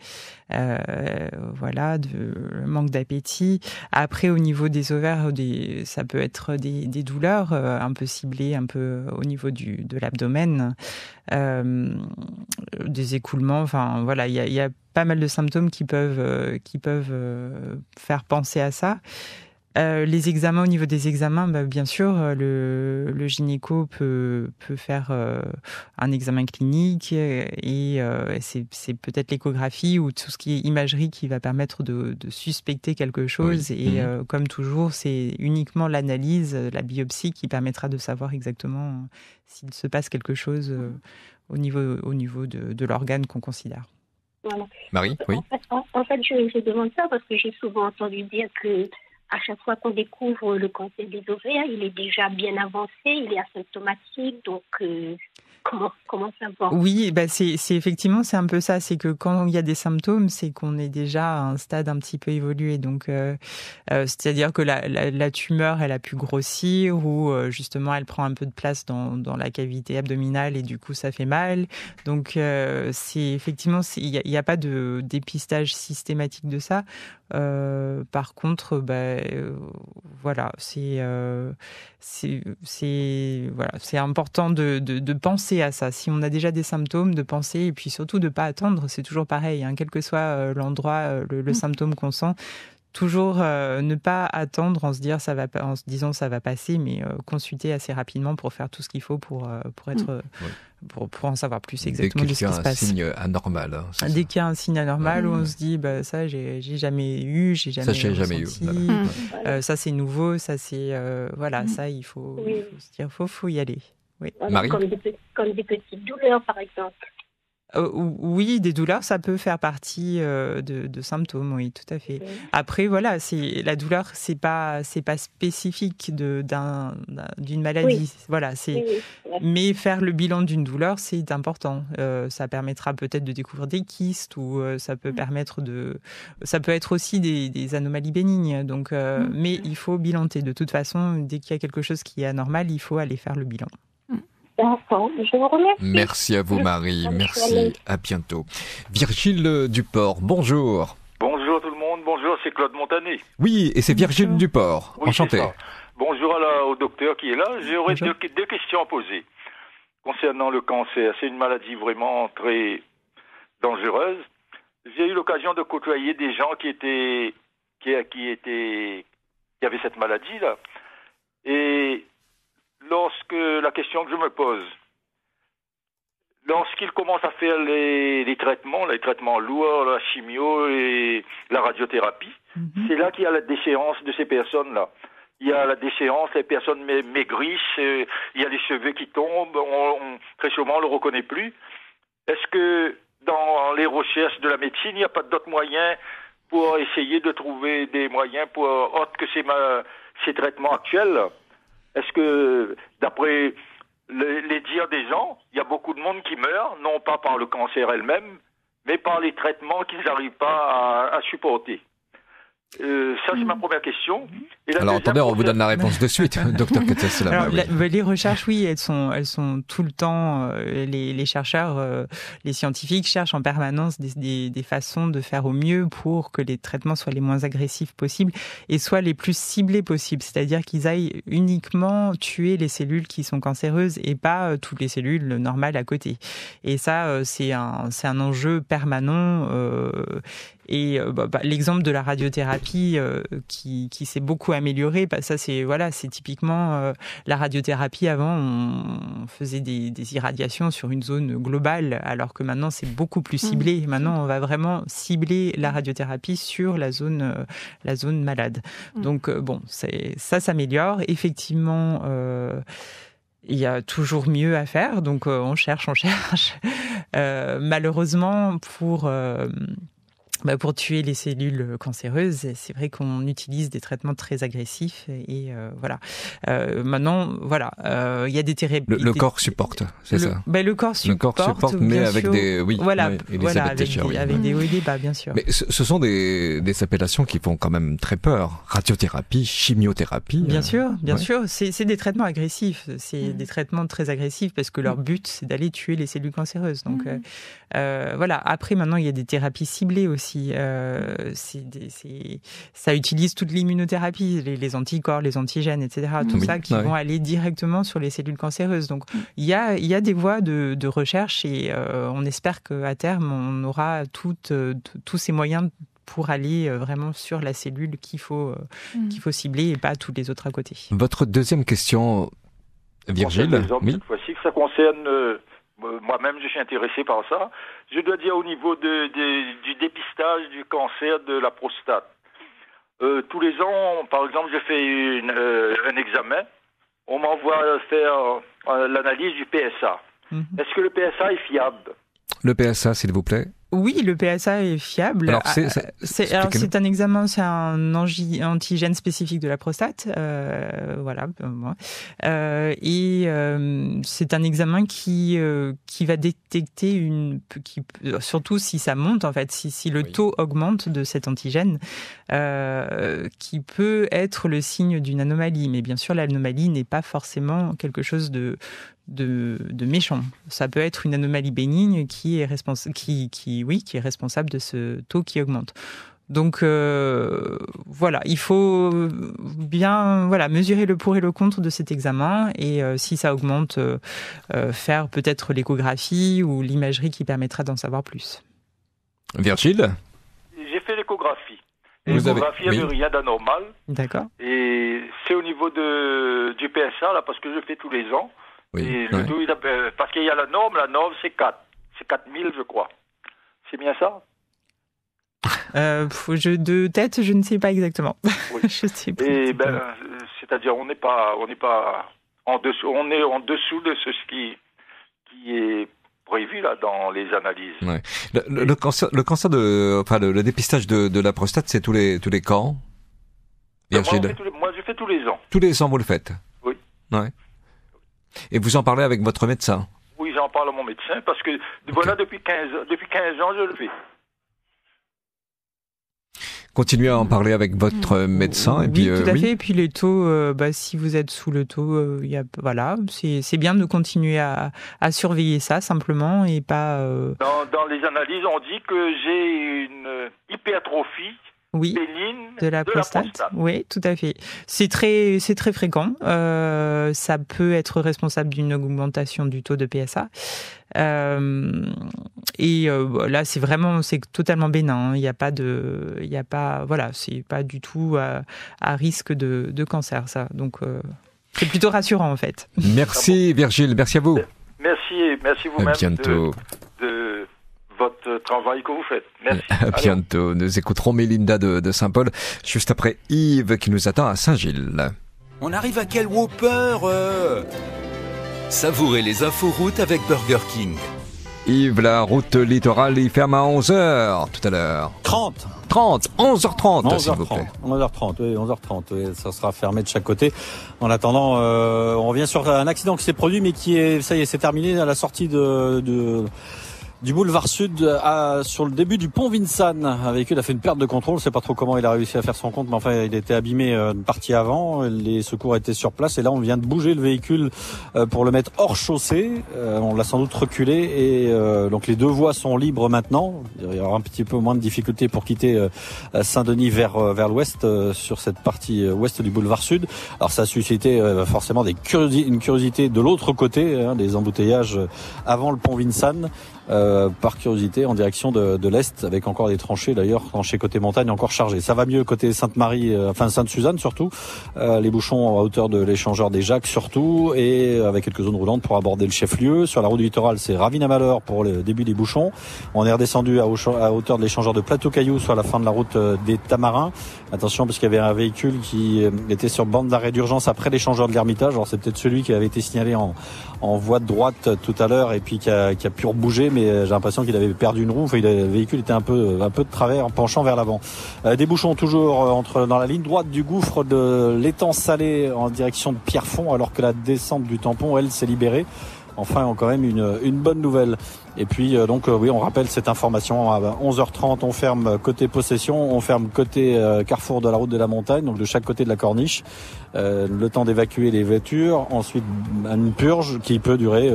de manque d'appétit. Après, au niveau des ovaires, ça peut être des douleurs un peu ciblées, un peu au niveau de l'abdomen, des écoulements. Enfin, voilà, il y a pas mal de symptômes qui peuvent faire penser à ça. Les examens, au niveau des examens, bien sûr, le gynéco peut faire un examen clinique et c'est peut-être l'échographie ou tout ce qui est imagerie qui va permettre de suspecter quelque chose. Et comme toujours, c'est uniquement l'analyse, la biopsie qui permettra de savoir exactement s'il se passe quelque chose au niveau de l'organe qu'on considère. Voilà. Marie, oui. En fait, je demande ça parce que j'ai souvent entendu dire que à chaque fois qu'on découvre le cancer des ovaires, il est déjà bien avancé, il est asymptomatique, donc comment savoir? Oui, c'est effectivement, c'est un peu ça, c'est que quand il y a des symptômes, c'est qu'on est déjà à un stade un petit peu évolué, donc c'est-à-dire que la tumeur, elle a pu grossir ou justement elle prend un peu de place dans la cavité abdominale et du coup ça fait mal, donc c'est effectivement, il n'y a pas de dépistage systématique de ça. Par contre, voilà, c'est important de penser à ça. Si on a déjà des symptômes, de penser, et puis surtout de ne pas attendre. C'est toujours pareil, hein, quel que soit l'endroit, le symptôme qu'on sent. Toujours ne pas attendre en se disant ça va passer, mais consulter assez rapidement pour faire tout ce qu'il faut pour en savoir plus exactement de ce qui se passe. Dès qu'il y a un signe anormal. Hein, dès qu'il y a un signe anormal, où on se dit ça j'ai jamais eu, j'ai jamais eu. Voilà. Ça c'est nouveau, ça c'est ça il faut se dire faut y aller. Oui. Marie, comme des petites douleurs par exemple. Oui, des douleurs, ça peut faire partie de symptômes, oui, tout à fait. Oui. Après, voilà, la douleur, c'est pas spécifique d'une maladie. Oui. Voilà, mais faire le bilan d'une douleur, c'est important. Ça permettra peut-être de découvrir des kystes ou ça peut être aussi des anomalies bénignes. Donc, mais il faut bilanter. De toute façon, dès qu'il y a quelque chose qui est anormal, il faut aller faire le bilan. Je vous remercie. Merci à vous, Marie. Merci. À bientôt. Virgile Duport, bonjour. Bonjour tout le monde. Bonjour, c'est Claude Montané. Oui, et c'est Virgile Duport. Oui, enchanté. Bonjour au docteur qui est là. J'aurais deux questions à poser. Concernant le cancer, c'est une maladie vraiment très dangereuse. J'ai eu l'occasion de côtoyer des gens qui avaient cette maladie-là. Et la question que je me pose, lorsqu'ils commencent à faire les traitements lourds, la chimio et la radiothérapie, c'est là qu'il y a la déchéance de ces personnes-là. Il y a la déchéance, les personnes maigrissent, il y a les cheveux qui tombent, très souvent on ne le reconnaît plus. Est-ce que dans les recherches de la médecine, il n'y a pas d'autres moyens pour essayer de trouver des moyens autres que ces traitements actuels? Est-ce que, d'après les dires des gens, il y a beaucoup de monde qui meurt, non pas par le cancer elle-même, mais par les traitements qu'ils n'arrivent pas à supporter? Ça, c'est ma première question. Alors, attendez, on vous donne la réponse de suite, docteur Katia. Les recherches, oui, elles sont tout le temps, les chercheurs, les scientifiques cherchent en permanence des façons de faire au mieux pour que les traitements soient les moins agressifs possibles et soient les plus ciblés possibles. C'est-à-dire qu'ils aillent uniquement tuer les cellules qui sont cancéreuses et pas toutes les cellules normales à côté. Et ça, c'est un enjeu permanent. Et l'exemple de la radiothérapie qui s'est beaucoup amélioré, ça c'est typiquement la radiothérapie. Avant, on faisait des irradiations sur une zone globale, alors que maintenant c'est beaucoup plus ciblé. Maintenant, on va vraiment cibler la radiothérapie sur la zone malade. Donc ça s'améliore. Effectivement, il y a toujours mieux à faire, donc on cherche. Malheureusement, pour tuer les cellules cancéreuses, c'est vrai qu'on utilise des traitements très agressifs et maintenant, il y a des terribles. Le corps supporte, c'est ça. Le corps supporte, mais avec sûr. des avec des hauts et des bas, bien sûr. Mais ce sont des appellations qui font quand même très peur. Radiothérapie, chimiothérapie. Bien sûr. C'est des traitements agressifs. C'est des traitements très agressifs parce que leur but, c'est d'aller tuer les cellules cancéreuses. Donc Après, maintenant, il y a des thérapies ciblées aussi. Ça utilise toute l'immunothérapie, les anticorps, les antigènes, etc. Tout ça qui vont aller directement sur les cellules cancéreuses. Donc, il y a des voies de recherche et on espère qu'à terme, on aura tous ces moyens pour aller vraiment sur la cellule qu'il faut cibler et pas toutes les autres à côté. Votre deuxième question, Virgile. Cette fois-ci, ça concerne... Moi-même, je suis intéressé par ça. Je dois dire au niveau du dépistage du cancer de la prostate. Tous les ans, par exemple, je fais un examen. On m'envoie faire l'analyse du PSA. Est-ce que le PSA est fiable? Le PSA, s'il vous plaît. Oui, le PSA est fiable. Alors, c'est un examen, c'est un antigène spécifique de la prostate. C'est un examen qui va détecter surtout si ça monte, en fait, si le taux augmente de cet antigène, qui peut être le signe d'une anomalie. Mais bien sûr, l'anomalie n'est pas forcément quelque chose de méchant. Ça peut être une anomalie bénigne qui est responsable de ce taux qui augmente. Donc voilà, il faut bien mesurer le pour et le contre de cet examen et si ça augmente, faire peut-être l'échographie ou l'imagerie qui permettra d'en savoir plus. Virgile ? J'ai fait l'échographie. L'échographie n'avait rien d'anormal. D'accord. Et c'est au niveau du PSA, là, parce que je fais tous les ans. Oui. Et le tout, parce qu'il y a la norme c'est 4. C'est 4000, je crois. C'est bien ça? De tête, je ne sais pas exactement. Oui. Je sais pas. Et c'est-à-dire, on n'est pas en dessous, on est en dessous de ce qui est prévu là dans les analyses. Ouais. Le cancer le dépistage de la prostate, c'est tous les quand? Virgile. Moi, je fais tous les ans. Tous les ans, vous le faites? Oui. Ouais. Et vous en parlez avec votre médecin? Oui, j'en parle à mon médecin parce que voilà, depuis 15 ans, je le fais. Continuez à en parler avec votre médecin. Et puis, tout à fait. Et puis les taux, si vous êtes sous le taux, c'est bien de continuer à surveiller ça simplement et pas. Dans les analyses, on dit que j'ai une hypertrophie. Oui, de la prostate. Oui, tout à fait. C'est très fréquent. Ça peut être responsable d'une augmentation du taux de PSA. Là, c'est totalement bénin. Il n'y a pas c'est pas du tout à risque de cancer, ça. Donc, c'est plutôt rassurant, en fait. Merci, Virgile. Merci à vous. Merci vous-même. À bientôt. De votre travail que vous faites. Merci. À bientôt. Nous écouterons Mélinda de Saint-Paul, juste après Yves qui nous attend à Saint-Gilles. On arrive à quel Whopper Savourez les inforoutes avec Burger King. Yves, la route littorale, il ferme à 11h tout à l'heure. 11h30, s'il vous plaît. 11h30, oui, ça sera fermé de chaque côté. En attendant, on revient sur un accident qui s'est produit, mais c'est terminé à la sortie du boulevard Sud sur le début du pont Vincennes. Un véhicule a fait une perte de contrôle. Je sais pas trop comment il a réussi à faire son compte, mais enfin, il était abîmé une partie avant. Les secours étaient sur place et là, on vient de bouger le véhicule pour le mettre hors chaussée. On l'a sans doute reculé et donc les deux voies sont libres maintenant. Il y aura un petit peu moins de difficultés pour quitter Saint-Denis vers l'ouest sur cette partie ouest du boulevard Sud. Alors ça a suscité forcément une curiosité de l'autre côté, des embouteillages avant le pont Vincennes. Par curiosité en direction de l'Est avec encore des tranchées d'ailleurs, tranchées côté montagne encore chargées. Ça va mieux côté Sainte-Marie, Sainte-Suzanne surtout, les bouchons à hauteur de l'échangeur des Jacques surtout et avec quelques zones roulantes pour aborder le chef-lieu. Sur la route du littoral, c'est Ravine-à-Malheur pour le début des bouchons. On est redescendu à hauteur de l'échangeur de Plateau-Caillou sur la fin de la route des Tamarins. Attention parce qu'il y avait un véhicule qui était sur bande d'arrêt d'urgence après l'échangeur de l'Ermitage. Alors c'est peut-être celui qui avait été signalé en voie de droite tout à l'heure et puis qui a pu rebouger, mais j'ai l'impression qu'il avait perdu une roue. Enfin, le véhicule était un peu de travers, en penchant vers l'avant. Des bouchons toujours dans la ligne droite du gouffre de l'étang Salé en direction de Pierrefonds, alors que la descente du tampon, elle, s'est libérée. Enfin, quand même une bonne nouvelle. Et puis oui, on rappelle cette information à 11h30, on ferme côté possession, on ferme côté carrefour de la route de la montagne, donc de chaque côté de la corniche. Le temps d'évacuer les voitures, ensuite une purge qui peut durer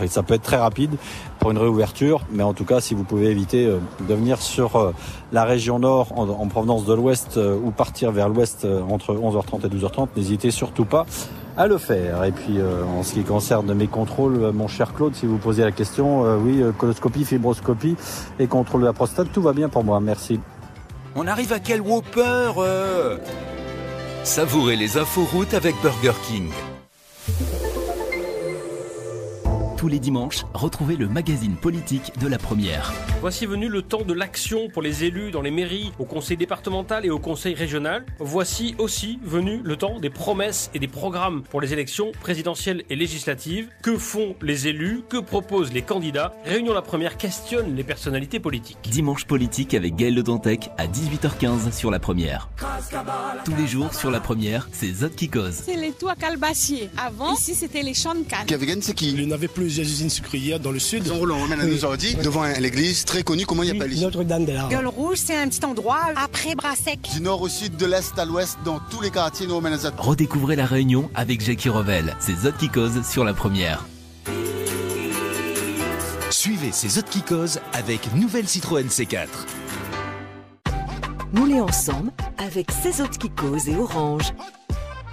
ça peut être très rapide pour une réouverture, mais en tout cas si vous pouvez éviter de venir sur la région nord en provenance de l'ouest ou partir vers l'ouest entre 11h30 et 12h30, n'hésitez surtout pas à le faire. Et puis en ce qui concerne mes contrôles, mon cher Claude, si vous posez la question, oui, coloscopie, fibroscopie et contrôle de la prostate, tout va bien pour moi, merci. On arrive à quel Whopper Savourez les inforoutes avec Burger King. Tous les dimanches, retrouvez le magazine politique de La Première. Voici venu le temps de l'action pour les élus dans les mairies, au conseil départemental et au conseil régional. Voici aussi venu le temps des promesses et des programmes pour les élections présidentielles et législatives. Que font les élus? Que proposent les candidats? Réunion La Première questionne les personnalités politiques. Dimanche politique avec Gaël Le Dantec à 18h15 sur La Première. Tous les jours sur La Première, c'est Zot qui cause. C'est les toits Calbassier. Avant, ici c'était les champs de canne. Kavigan, c'est qui? Il y en avait plusieurs usines sucrières dans le sud. On emmène à nous a dit, devant l'église très connue, comment il appelle ici? Notre-Dame de la Gueule Rouge, c'est un petit endroit après Brassec. Du nord au sud, de l'est à l'ouest, dans tous les quartiers, nous emmène à Zot. Redécouvrez la Réunion avec Jackie Revel. C'est Zot qui cause sur La Première. Suivez ces Zot qui cause avec nouvelle Citroën C4. moulez ensemble avec 16 autres qui causent et Orange.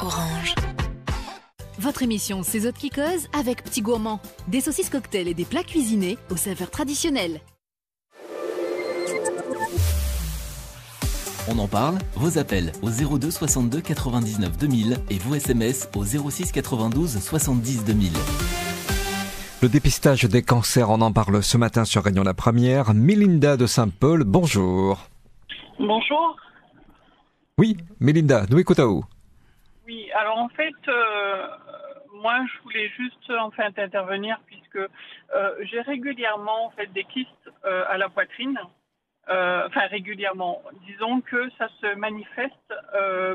Orange. Votre émission Ces autres qui causent avec Petit Gourmand. Des saucisses cocktails et des plats cuisinés aux saveurs traditionnelles. On en parle, vos appels au 02 62 99 2000 et vos SMS au 06 92 70 2000. Le dépistage des cancers, on en parle ce matin sur Réunion la Première. Mélinda de Saint-Paul, bonjour. Bonjour. Oui, Mélinda, nous écoutons. Oui, alors en fait, moi je voulais juste intervenir puisque j'ai régulièrement des kystes à la poitrine. Régulièrement. Disons que ça se manifeste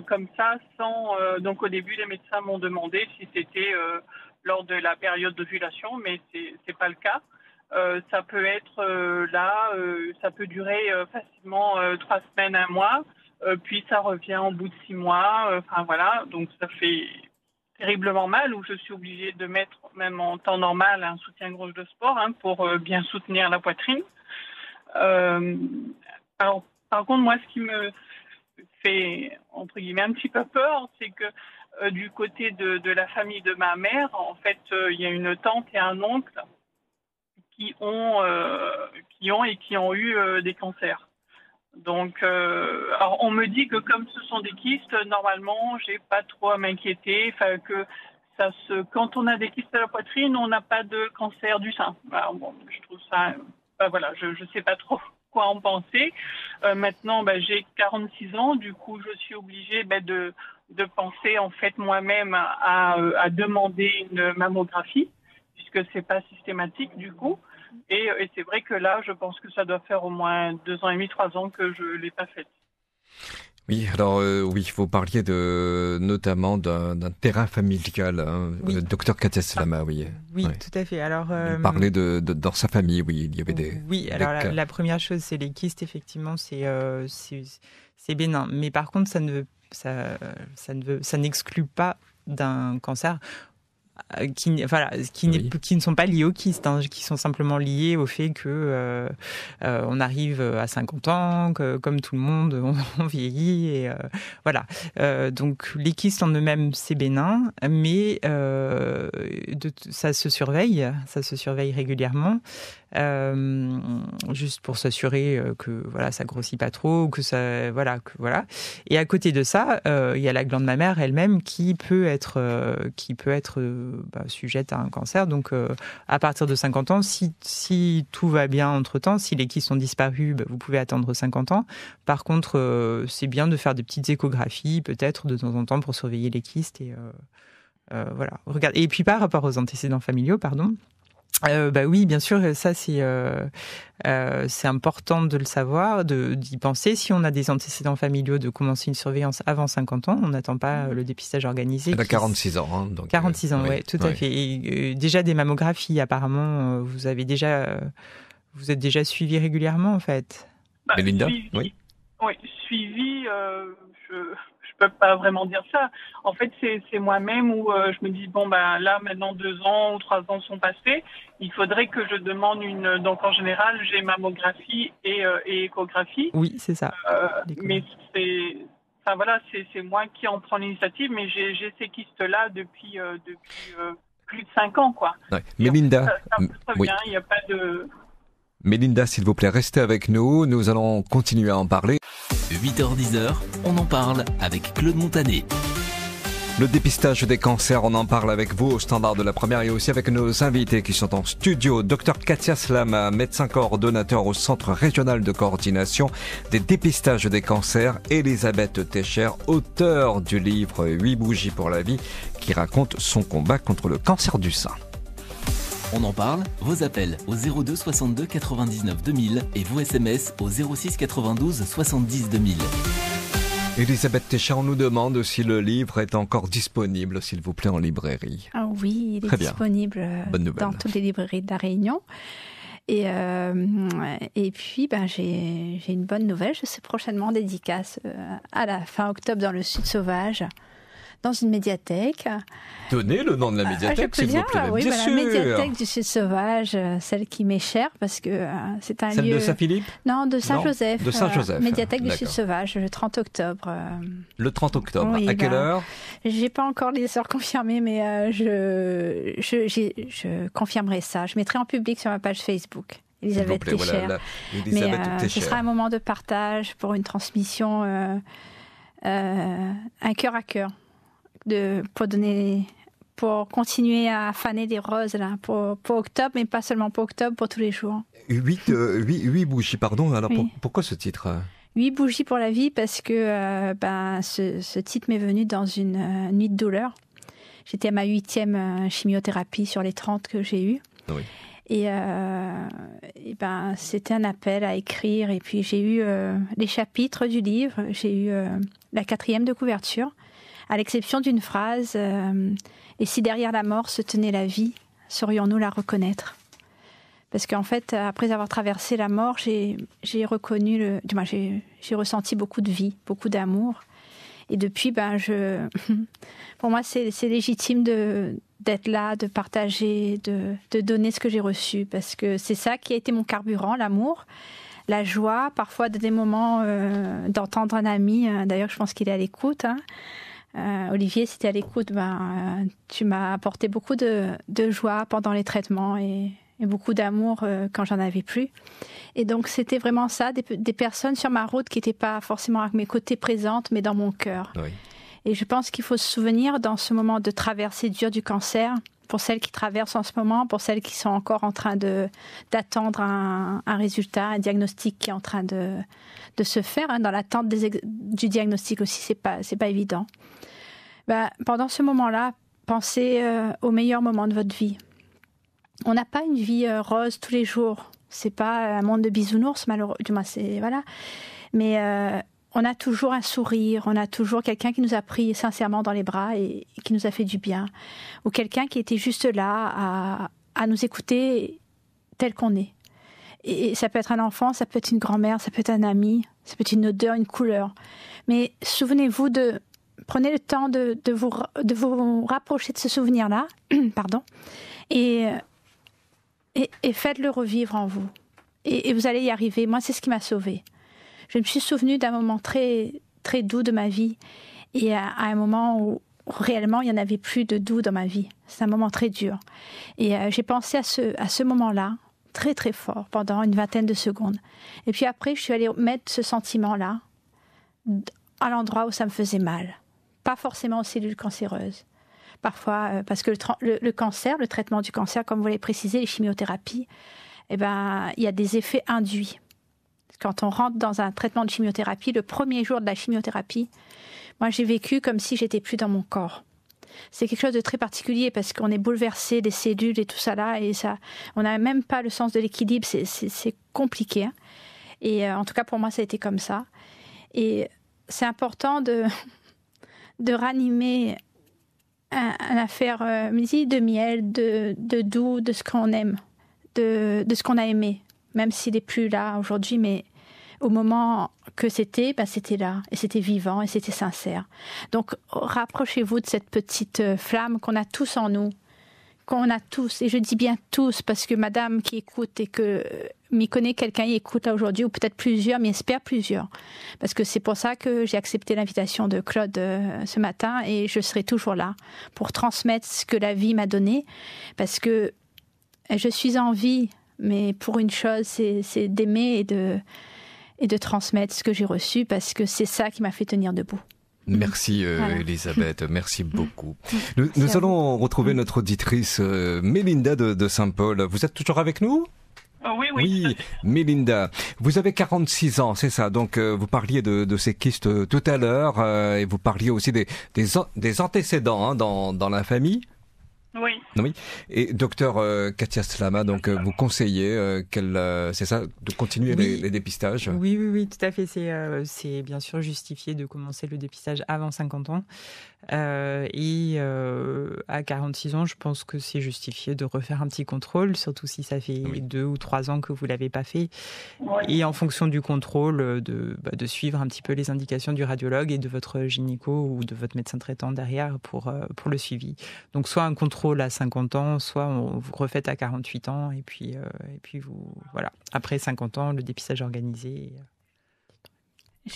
comme ça sans... donc au début, les médecins m'ont demandé si c'était lors de la période d'ovulation, mais c'est pas le cas. Ça peut être ça peut durer facilement 3 semaines, 1 mois, puis ça revient au bout de 6 mois. Voilà, donc ça fait terriblement mal où je suis obligée de mettre, même en temps normal, un soutien-gorge de sport pour bien soutenir la poitrine. Alors, par contre, moi, ce qui me fait, entre guillemets, un petit peu peur, c'est que du côté de la famille de ma mère, en fait, il y a une tante et un oncle qui ont eu des cancers. Donc, alors on me dit que comme ce sont des kystes, normalement, j'ai pas trop à m'inquiéter, que quand on a des kystes à la poitrine, on n'a pas de cancer du sein. Alors, bon, je trouve ça... voilà, je sais pas trop quoi en penser. Maintenant, j'ai 46 ans, du coup, je suis obligée de penser en fait moi-même à demander une mammographie, puisque c'est pas systématique du coup. Et c'est vrai que là, je pense que ça doit faire au moins 2 ans et demi, 3 ans que je l'ai pas faite. Oui, alors oui, vous parliez notamment d'un terrain familial, oui. Le docteur Katia Slama, oui. Oui, ouais. tout à fait. Alors, vous parlez dans sa famille, oui, il y avait des... Oui, alors la première chose, c'est les kystes, effectivement, c'est bénin. Mais par contre, ça n'exclut pas d'un cancer qui ne sont pas liés aux kystes, qui sont simplement liés au fait que on arrive à 50 ans, que comme tout le monde, on vieillit et voilà. Donc les kystes en eux-mêmes, c'est bénin, mais ça se surveille régulièrement. Juste pour s'assurer que ça grossit pas trop, que ça voilà. Et à côté de ça, il y a la glande mammaire elle-même qui peut être sujette à un cancer. Donc à partir de 50 ans, si tout va bien entre-temps, si les kystes ont disparu, vous pouvez attendre 50 ans. Par contre, c'est bien de faire des petites échographies peut-être de temps en temps pour surveiller les kystes et voilà. Et puis par rapport aux antécédents familiaux, pardon. Oui, bien sûr, ça c'est important de le savoir, d'y penser. Si on a des antécédents familiaux, de commencer une surveillance avant 50 ans. On n'attend pas le dépistage organisé. Elle a 46 ans. Donc, 46 ans, oui, tout à fait. Et déjà des mammographies, apparemment, vous êtes déjà suivi régulièrement, en fait. Mélinda, oui. Oui, suivi, je peux pas vraiment dire ça. En fait, c'est moi-même où je me dis là maintenant 2 ans ou 3 ans sont passés. Il faudrait que je demande donc en général j'ai mammographie et échographie. Oui, c'est ça. Mais c'est moi qui en prends l'initiative, mais j'ai ces kystes là depuis plus de 5 ans quoi. Ouais. Mélinda, ça très bien, il n'y a pas de... Mélinda, s'il vous plaît, restez avec nous. Nous allons continuer à en parler. 8h-10h, on en parle avec Claude Montanet. Le dépistage des cancers, on en parle avec vous au standard de la première et aussi avec nos invités qui sont en studio. Dr Katia Slama, médecin coordonnateur au Centre régional de coordination des dépistages des cancers. Elisabeth Techer, auteure du livre 8 bougies pour la vie, qui raconte son combat contre le cancer du sein. On en parle, vos appels au 02 62 99 2000 et vos SMS au 06 92 70 2000. Elisabeth Techer, on nous demande si le livre est encore disponible, s'il vous plaît, en librairie. Ah oui, il est disponible dans toutes les librairies de la Réunion. Et puis, j'ai une bonne nouvelle. Je serai prochainement dédicace à la fin octobre dans le Sud Sauvage. dans une médiathèque. Donnez le nom de la médiathèque, s'il vous plaît. Oui, bien la sûr. médiathèque du Sud Sauvage, celle qui m'est chère parce que c'est un celle lieu... Celle de Saint-Philippe? Non, de Saint-Joseph. De Saint-Joseph. Médiathèque du Sud Sauvage, le 30 octobre. Le 30 octobre. Oui, à quelle heure? J'ai pas encore les heures confirmées, mais je confirmerai ça. Je mettrai en public sur ma page Facebook. Elisabeth Técher. Voilà, mais ce sera un moment de partage pour une transmission, un cœur à cœur, pour continuer à faner des roses là, pour octobre, mais pas seulement pour octobre, pour tous les jours. 8 bougies, pardon. Alors oui. Pourquoi ce titre? 8 bougies pour la vie, parce que ce titre m'est venu dans une nuit de douleur. J'étais à ma 8e chimiothérapie sur les 30 que j'ai eues. Oui. Et c'était un appel à écrire. Et puis j'ai eu les chapitres du livre. J'ai eu la 4e de couverture, à l'exception d'une phrase « Et si derrière la mort se tenait la vie, saurions-nous la reconnaître ?» Parce qu'en fait, après avoir traversé la mort, j'ai ressenti beaucoup de vie, beaucoup d'amour. Et depuis, pour moi, c'est légitime d'être là, de partager, de donner ce que j'ai reçu. Parce que c'est ça qui a été mon carburant, l'amour, la joie, parfois des moments d'entendre un ami. D'ailleurs, je pense qu'il est à l'écoute. Olivier, si tu es à l'écoute, tu m'as apporté beaucoup de joie pendant les traitements et beaucoup d'amour quand j'en avais plus. Et donc, c'était vraiment ça, des personnes sur ma route qui n'étaient pas forcément à mes côtés présentes, mais dans mon cœur. Oui. Et je pense qu'il faut se souvenir dans ce moment de traversée dure du cancer, pour celles qui traversent en ce moment, pour celles qui sont encore en train d'attendre un résultat, un diagnostic qui est en train de se faire, dans l'attente du diagnostic aussi, c'est pas évident. Pendant ce moment-là, pensez au meilleur moment de votre vie. On n'a pas une vie rose tous les jours. C'est pas un monde de bisounours, malheureusement. Du moins, voilà. Mais on a toujours un sourire, on a toujours quelqu'un qui nous a pris sincèrement dans les bras et qui nous a fait du bien. Ou quelqu'un qui était juste là à nous écouter tel qu'on est. Et ça peut être un enfant, ça peut être une grand-mère, ça peut être un ami, ça peut être une odeur, une couleur. Mais souvenez-vous prenez le temps de vous rapprocher de ce souvenir-là, pardon, et faites-le revivre en vous. Et vous allez y arriver. Moi, c'est ce qui m'a sauvée. Je me suis souvenue d'un moment très, très doux de ma vie. Et à un moment où réellement, il n'y en avait plus de doux dans ma vie. C'est un moment très dur. Et j'ai pensé à ce moment-là, très, très fort, pendant une vingtaine de secondes. Et puis après, je suis allée mettre ce sentiment-là à l'endroit où ça me faisait mal. Pas forcément aux cellules cancéreuses. Parfois, parce que le cancer, le traitement du cancer, comme vous l'avez précisé, les chimiothérapies, il y a des effets induits. Quand on rentre dans un traitement de chimiothérapie, le premier jour de la chimiothérapie, moi j'ai vécu comme si j'étais plus dans mon corps. C'est quelque chose de très particulier parce qu'on est bouleversé des cellules et tout ça là, et ça, on n'a même pas le sens de l'équilibre, c'est compliqué. Hein. Et en tout cas pour moi ça a été comme ça. Et c'est important de ranimer une affaire de miel, de doux, de ce qu'on aime, de ce qu'on a aimé, même s'il n'est plus là aujourd'hui, mais au moment que c'était, c'était là, et c'était vivant, et c'était sincère. Donc, rapprochez-vous de cette petite flamme qu'on a tous en nous, qu'on a tous, et je dis bien tous, parce que madame qui écoute et que m'y connaît quelqu'un qui écoute là aujourd'hui, ou peut-être plusieurs, mais espère plusieurs. Parce que c'est pour ça que j'ai accepté l'invitation de Claude ce matin, et je serai toujours là pour transmettre ce que la vie m'a donné, parce que je suis en vie, mais pour une chose, c'est d'aimer et de transmettre ce que j'ai reçu, parce que c'est ça qui m'a fait tenir debout. Merci Elisabeth, merci beaucoup. Nous allons retrouver notre auditrice Mélinda de Saint-Paul. Vous êtes toujours avec nous ? Oui. Oui, Mélinda, vous avez 46 ans, c'est ça. Donc vous parliez de ces kystes tout à l'heure et vous parliez aussi des antécédents dans la famille. Oui. Oui. Et docteur Katia Slama, donc vous conseillez c'est ça, de continuer les dépistages? Oui, tout à fait. C'est bien sûr justifié de commencer le dépistage avant 50 ans. Et à 46 ans, je pense que c'est justifié de refaire un petit contrôle, surtout si ça fait 2 ou 3 ans que vous l'avez pas fait. Oui. Et en fonction du contrôle, de suivre un petit peu les indications du radiologue et de votre gynéco ou de votre médecin traitant derrière pour le suivi. Donc soit un contrôle à 50 ans, soit vous refaites à 48 ans et puis vous voilà. Après 50 ans, le dépistage organisé.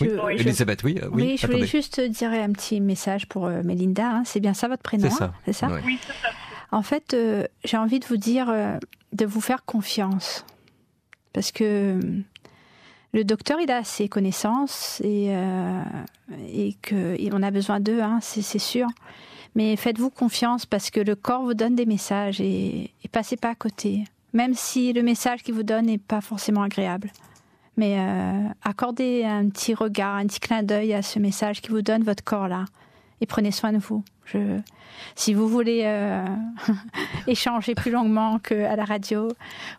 Elisabeth, oui. Oui, je voulais juste dire un petit message pour Mélinda. Hein. C'est bien ça votre prénom? C'est ça. Oui, c'est ça. En fait, j'ai envie de vous dire de vous faire confiance. Parce que le docteur, il a ses connaissances et qu'on a besoin d'eux, hein, c'est sûr. Mais faites-vous confiance parce que le corps vous donne des messages et passez pas à côté. Même si le message qu'il vous donne n'est pas forcément agréable. Mais accordez un petit regard, un petit clin d'œil à ce message qui vous donne votre corps là. Et prenez soin de vous. Si vous voulez échanger plus longuement qu'à la radio,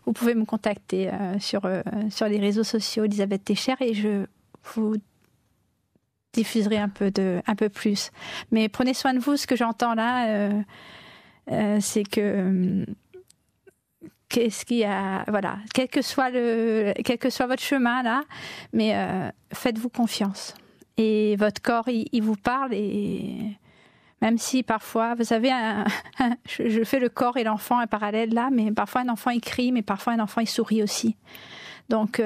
vous pouvez me contacter sur les réseaux sociaux Elisabeth Técher et je vous diffuserai un peu plus. Mais prenez soin de vous. Ce que j'entends là, c'est que qu'est-ce qu'il y a, voilà, quel que soit votre chemin là, mais faites-vous confiance. Et votre corps, il vous parle et même si parfois, vous savez, je fais le corps et l'enfant un parallèle là, mais parfois un enfant il crie, mais parfois un enfant il sourit aussi. Donc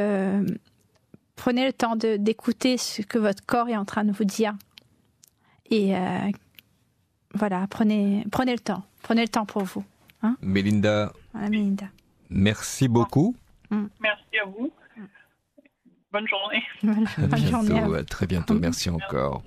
prenez le temps d'écouter ce que votre corps est en train de vous dire. Et voilà, prenez le temps. Prenez le temps pour vous. Hein? Mélinda. Voilà, Mélinda. Merci beaucoup. Merci à vous. Bonne journée. Bonne journée à vous. À très bientôt. Merci encore.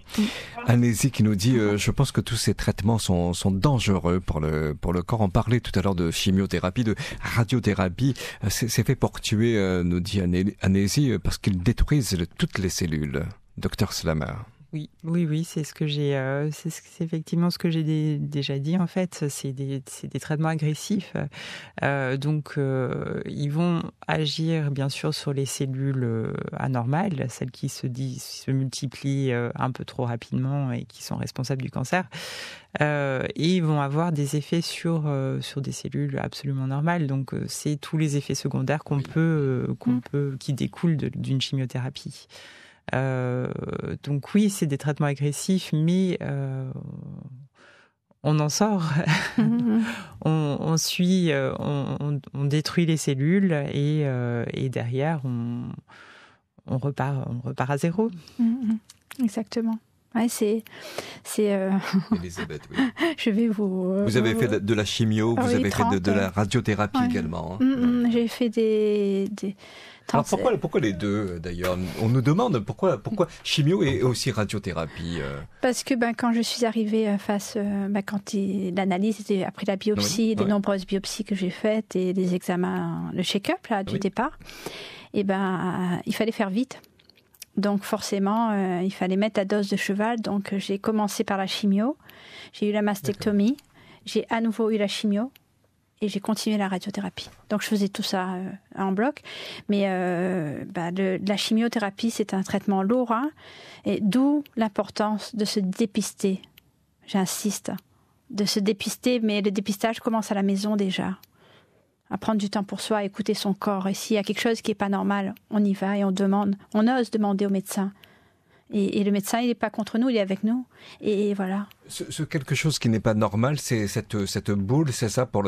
Anésie qui nous dit je pense que tous ces traitements sont dangereux pour le corps. On parlait tout à l'heure de chimiothérapie, de radiothérapie. C'est fait pour tuer, nous dit Anésie, parce qu'ils détruisent toutes les cellules. Docteur Slama. Oui, c'est effectivement ce que j'ai déjà dit en fait. C'est des traitements agressifs, donc ils vont agir bien sûr sur les cellules anormales, celles qui se multiplient un peu trop rapidement et qui sont responsables du cancer, et ils vont avoir des effets sur des cellules absolument normales. Donc c'est tous les effets secondaires qui découlent d'une chimiothérapie. Donc oui, c'est des traitements agressifs, mais on en sort. on détruit les cellules et derrière on repart à zéro. Exactement. Ouais, c'est Elisabeth, oui. Je vais vous avez fait de la chimio, vous avez fait de la radiothérapie également. Hein. J'ai fait des Alors pourquoi les deux d'ailleurs? On nous demande pourquoi chimio et aussi radiothérapie. Parce que quand je suis arrivée quand l'analyse était après la biopsie, les nombreuses biopsies que j'ai faites et les examens, le check-up là du départ, et il fallait faire vite. Donc forcément, il fallait mettre la dose de cheval. Donc j'ai commencé par la chimio, j'ai eu la mastectomie, j'ai à nouveau eu la chimio. Et j'ai continué la radiothérapie. Donc je faisais tout ça en bloc. Mais la chimiothérapie, c'est un traitement lourd. Hein, et d'où l'importance de se dépister. J'insiste. De se dépister, mais le dépistage commence à la maison déjà. À prendre du temps pour soi, à écouter son corps. Et s'il y a quelque chose qui n'est pas normal, on y va et on ose demander au médecin. Et le médecin, il n'est pas contre nous, il est avec nous. Et voilà. Ce quelque chose qui n'est pas normal, c'est cette boule, c'est ça, pour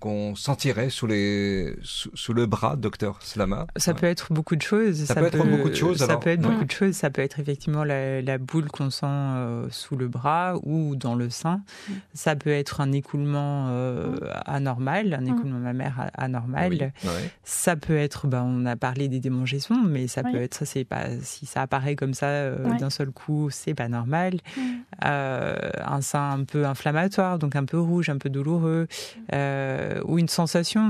qu'on sentirait sous le bras, docteur Slama? Ça peut être beaucoup de choses. Ça peut être beaucoup de choses. Ça peut être beaucoup de choses. Ça peut être effectivement la boule qu'on sent sous le bras ou dans le sein. Ça peut être un écoulement anormal, un écoulement mammaire anormal. Oui. Ça peut être, on a parlé des démangeaisons, mais ça peut être, si ça apparaît comme ça d'un seul coup, c'est pas normal. Un sein un peu inflammatoire, donc un peu rouge, un peu douloureux, ou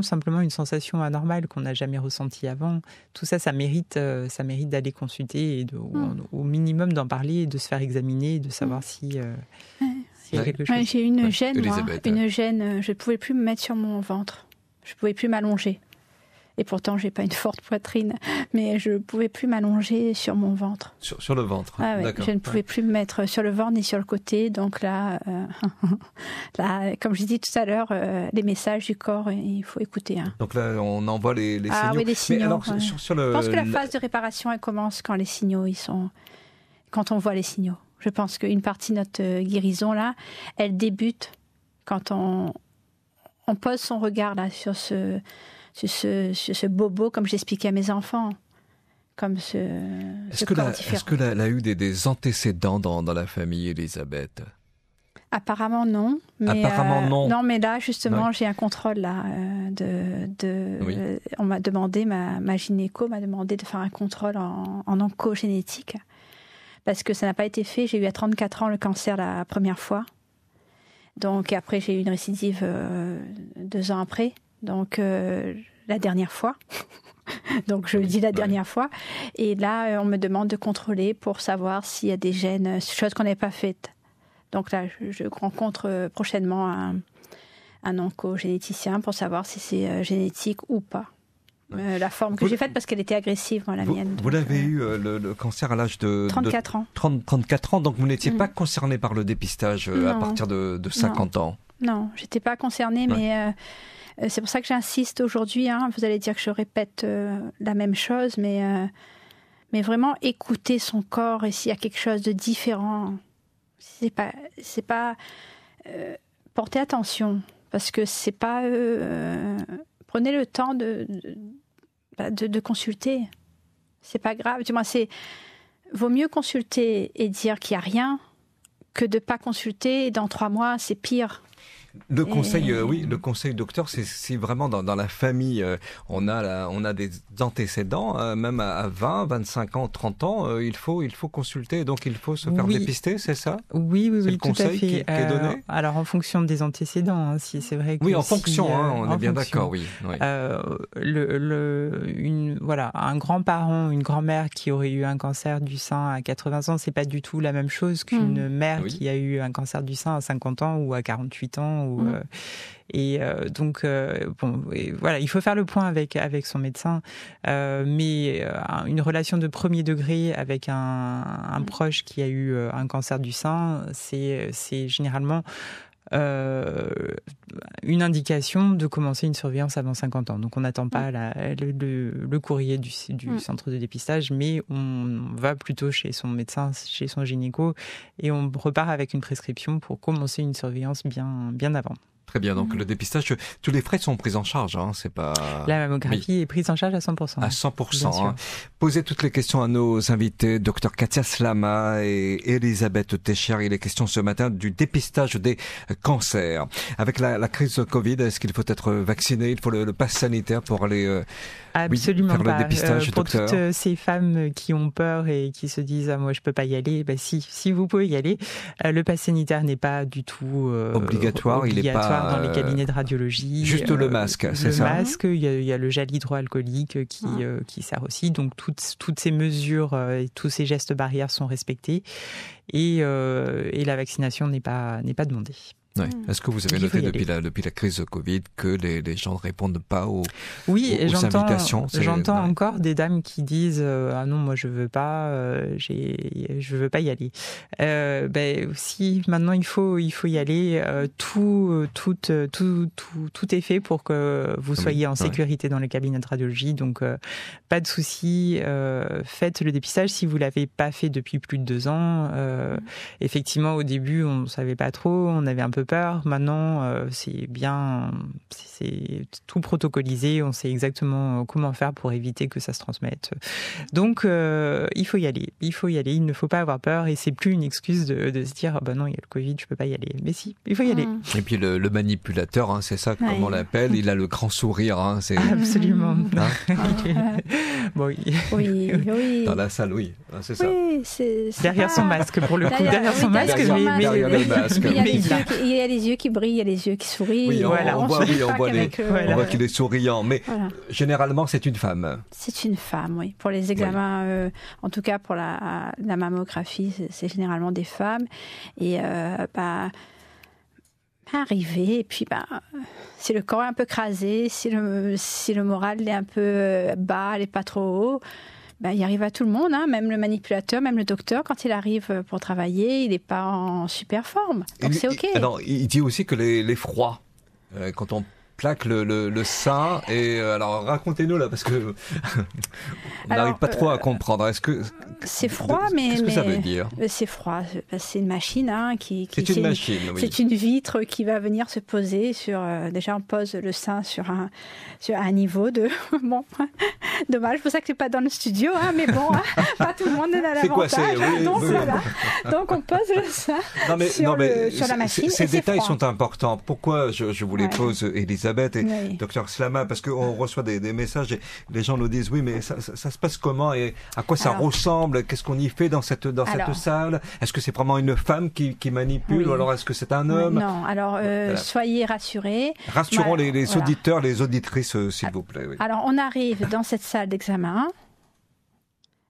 simplement une sensation anormale qu'on n'a jamais ressentie avant. Tout ça, ça mérite d'aller consulter et au minimum d'en parler et de se faire examiner et de savoir si qu'il y a quelque chose. J'ai une gêne, Elisabeth, une gêne. Je ne pouvais plus me mettre sur mon ventre. Je ne pouvais plus m'allonger. Et pourtant, j'ai pas une forte poitrine, mais je ne pouvais plus m'allonger sur mon ventre. Sur le ventre. Ah ouais, D'accord. je ne pouvais plus me mettre sur le ventre ni sur le côté. Donc là, comme je dit tout à l'heure, les messages du corps, il faut écouter. Hein. Donc là, on envoie les signaux. Ah oui, les signaux. Mais alors, ouais. sur Je pense que la phase de réparation, elle commence quand les signaux, quand on voit les signaux. Je pense qu'une partie de notre guérison, là, elle débute quand on pose son regard là, sur ce bobo, comme j'expliquais à mes enfants. Comme Est-ce que elle a eu des antécédents dans la famille, Elisabeth? Apparemment non. Mais, non. Non, mais là, justement, Ouais. j'ai un contrôle là. Oui. On m'a demandé, ma gynéco m'a demandé de faire un contrôle en oncogénétique. Parce que ça n'a pas été fait. J'ai eu à 34 ans le cancer la première fois. Donc après, j'ai eu une récidive 2 ans après. Donc la dernière fois. Donc je dis la dernière fois. Et là, on me demande de contrôler pour savoir s'il y a des gènes, chose qu'on n'avait pas faite. Donc là, je rencontre prochainement un oncogénéticien pour savoir si c'est génétique ou pas. La forme que j'ai faite parce qu'elle était agressive, moi, la mienne. Vous l'avez eu le cancer à l'âge de 34 ans. 34 ans, donc vous n'étiez pas concerné par le dépistage à partir de 50 ans. Non, j'étais pas concernée, mais c'est pour ça que j'insiste aujourd'hui. Hein, vous allez dire que je répète la même chose, mais vraiment écouter son corps et s'il y a quelque chose de différent, c'est pas porter attention parce que c'est pas prenez le temps de consulter. C'est pas grave. Du moins, vaut mieux consulter et dire qu'il y a rien que de pas consulter et dans 3 mois c'est pire. Le conseil, le conseil docteur, c'est si vraiment dans la famille, on a des antécédents, même à 20, 25 ans, 30 ans, il faut consulter, donc il faut se faire dépister, c'est ça? Oui, c'est le tout à conseil fait. qui est donné. Alors en fonction des antécédents, hein, si c'est vrai que oui, en fonction, on est bien d'accord, oui. Voilà, un grand-parent, une grand-mère qui aurait eu un cancer du sein à 80 ans, c'est pas du tout la même chose qu'une mère qui a eu un cancer du sein à 50 ans ou à 48 ans. Donc voilà, il faut faire le point avec son médecin, mais une relation de premier degré avec un proche qui a eu un cancer du sein, c'est généralement une indication de commencer une surveillance avant 50 ans. Donc on n'attend pas le courrier du centre de dépistage, mais on va plutôt chez son médecin, chez son gynéco, et on repart avec une prescription pour commencer une surveillance bien avant. Très bien, donc le dépistage, tous les frais sont pris en charge, hein, c'est pas... La mammographie est prise en charge à 100%. À 100%. Hein. Posez toutes les questions à nos invités, Dr Katia Slama et Elisabeth Techer. Il est question ce matin du dépistage des cancers. Avec la crise Covid, est-ce qu'il faut être vacciné? Il faut le pass sanitaire pour aller Absolument faire pas. le dépistage, pour docteur. toutes ces femmes qui ont peur et qui se disent moi je peux pas y aller, si vous pouvez y aller. Le pass sanitaire n'est pas du tout obligatoire. Il est pas dans les cabinets de radiologie. Juste le masque, c'est ça? Le masque, il y a le gel hydroalcoolique qui sert aussi. Donc toutes ces mesures et tous ces gestes barrières sont respectés et la vaccination n'est pas demandée. Ouais. Est-ce que vous avez noté depuis la crise Covid que les gens ne répondent pas aux invitations? J'entends encore des dames qui disent ah non, moi je veux pas y aller. Si maintenant il faut y aller, tout est fait pour que vous soyez en sécurité dans les cabinets de radiologie. Donc pas de souci, faites le dépistage si vous l'avez pas fait depuis plus de 2 ans. Effectivement, au début on savait pas trop, on avait un peu peur. Maintenant, c'est tout protocolisé. On sait exactement comment faire pour éviter que ça se transmette. Donc, il faut y aller. Il ne faut pas avoir peur. Et c'est plus une excuse de se dire non, il y a le Covid, je peux pas y aller. Mais si, il faut y aller. Et puis le manipulateur, hein, c'est ça comme on l'appelle. Il a le grand sourire. Hein, c'est... Absolument. Oui. Dans la salle, oui. C'est ça. Oui, derrière son masque, pour le coup. Derrière son masque, derrière le masque. Il y a les yeux qui brillent, il y a les yeux qui sourient. Oui, on voit qu'il est souriant. Mais généralement, c'est une femme. C'est une femme, oui. Pour les examens, en tout cas pour la mammographie, c'est généralement des femmes. Et Arrivé, et puis si le corps est un peu crasé, si le moral est un peu bas, il n'est pas trop haut, il arrive à tout le monde, hein, même le manipulateur, même le docteur, quand il arrive pour travailler, il n'est pas en super forme. Donc c'est OK. Alors, il dit aussi que les froids, quand on plaque le sein, et alors racontez-nous là, parce que on n'arrive pas trop à comprendre. Est-ce que c'est froid, qu'est-ce que ça veut dire? C'est froid. C'est une machine, hein, c'est une machine. Oui. C'est une vitre qui va venir se poser sur. Déjà, on pose le sein sur un niveau de. Bon, dommage, pour ça que c'est pas dans le studio, hein, mais bon, hein, pas tout le monde en a l'avantage. Donc voilà. Donc on pose le sein sur la machine. Ces détails sont importants. Pourquoi je vous les pose, Elisabeth et Dr Slama, parce qu'on reçoit des messages et les gens nous disent oui, mais ça se passe comment et à quoi ça ressemble? Qu'est-ce qu'on y fait dans cette salle? Est-ce que c'est vraiment une femme qui manipule ou alors est-ce que c'est un homme? Non, alors soyez rassurés. Rassurons les auditeurs, les auditrices, s'il vous plaît. Oui. Alors on arrive dans cette salle d'examen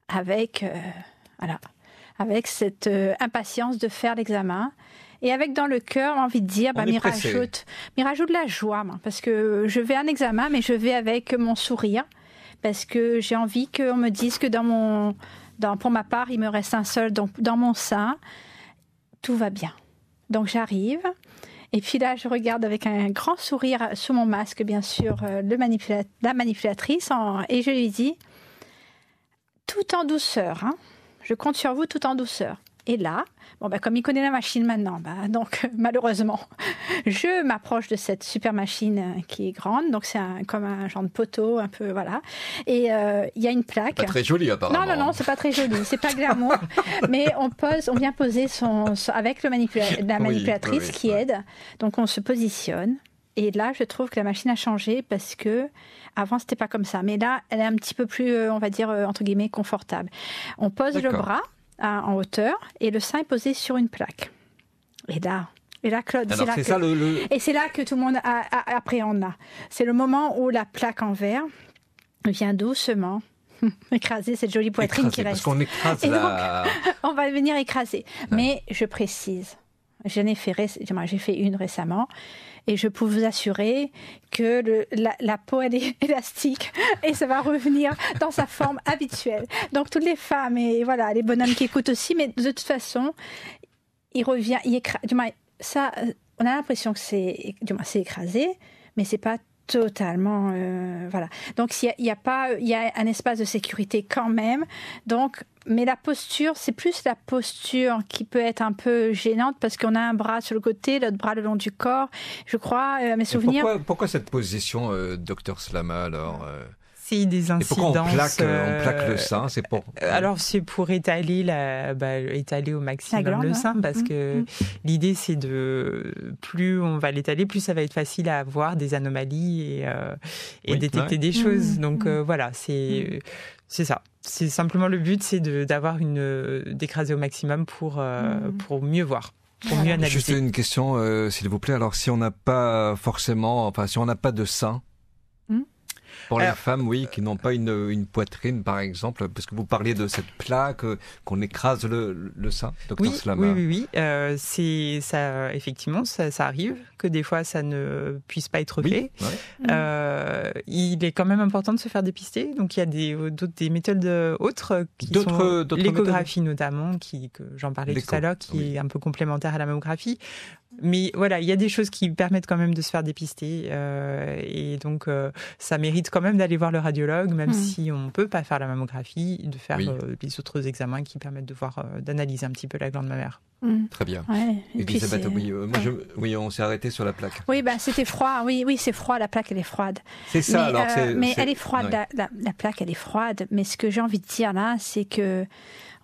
avec cette impatience de faire l'examen. Et avec dans le cœur, envie de dire, m'y rajoute de la joie, parce que je vais à un examen, mais je vais avec mon sourire, parce que j'ai envie qu'on me dise que pour ma part, il me reste un seul, donc dans mon sein, tout va bien. Donc j'arrive, et puis là, je regarde avec un grand sourire sous mon masque, bien sûr, la manipulatrice, et je lui dis, tout en douceur, hein, je compte sur vous tout en douceur. Et là, comme il connaît la machine maintenant, donc malheureusement, je m'approche de cette super machine qui est grande, donc c'est comme un genre de poteau, un peu, voilà. Et il y a une plaque. Pas très joli apparemment. Non, c'est pas très joli, c'est pas glamour, mais on vient poser avec la manipulatrice qui aide, donc on se positionne. Et là, je trouve que la machine a changé parce que avant c'était pas comme ça, mais là, elle est un petit peu plus, on va dire entre guillemets, confortable. On pose le bras en hauteur et le sein est posé sur une plaque. Et là Claude, c'est là que tout le monde appréhende là. C'est le moment où la plaque en verre vient doucement écraser cette jolie poitrine qui reste. Parce qu'on écrase donc, on va venir écraser. Ouais. Mais je précise, j'ai fait une récemment. Et je peux vous assurer que la peau, elle est élastique et ça va revenir dans sa forme habituelle. Donc, toutes les femmes et voilà, les bonhommes qui écoutent aussi, mais de toute façon, il revient, il écrase. Ça, on a l'impression que c'est écrasé, mais c'est pas totalement, voilà. Donc, il y a un espace de sécurité quand même. Donc, mais la posture, c'est plus la posture qui peut être un peu gênante parce qu'on a un bras sur le côté, l'autre bras le long du corps. Je crois, mes souvenirs. Pourquoi cette position, Dr Slama, alors C'est des incidences. Et pourquoi on plaque le sein? C'est pour. Alors c'est pour étaler au maximum le sein, parce que l'idée c'est plus on va l'étaler, plus ça va être facile à avoir des anomalies et détecter des choses. Donc voilà, c'est ça. C'est simplement le but, c'est d'écraser au maximum pour mieux voir. Pour mieux analyser. Juste une question, s'il vous plaît. Alors si on n'a pas de sein. Pour les femmes, oui, qui n'ont pas une poitrine, par exemple, parce que vous parliez de cette plaque, qu'on écrase le sein, Dr Slama. Oui. Effectivement, ça arrive que des fois, ça ne puisse pas être fait. Il est quand même important de se faire dépister. Donc, il y a des méthodes autres, sont l'échographie notamment, que j'en parlais tout à l'heure, qui est un peu complémentaire à la mammographie. Mais voilà, il y a des choses qui permettent quand même de se faire dépister et donc ça mérite quand même d'aller voir le radiologue, même si on ne peut pas faire la mammographie, de faire les autres examens qui permettent de voir, d'analyser un petit peu la glande mammaire. Très bien. Ouais. Elisabeth, on s'est arrêté sur la plaque. Oui, c'était froid. Oui, c'est froid. La plaque, elle est froide. C'est ça. Mais elle est froide. Ouais. La plaque, elle est froide. Mais ce que j'ai envie de dire là, c'est que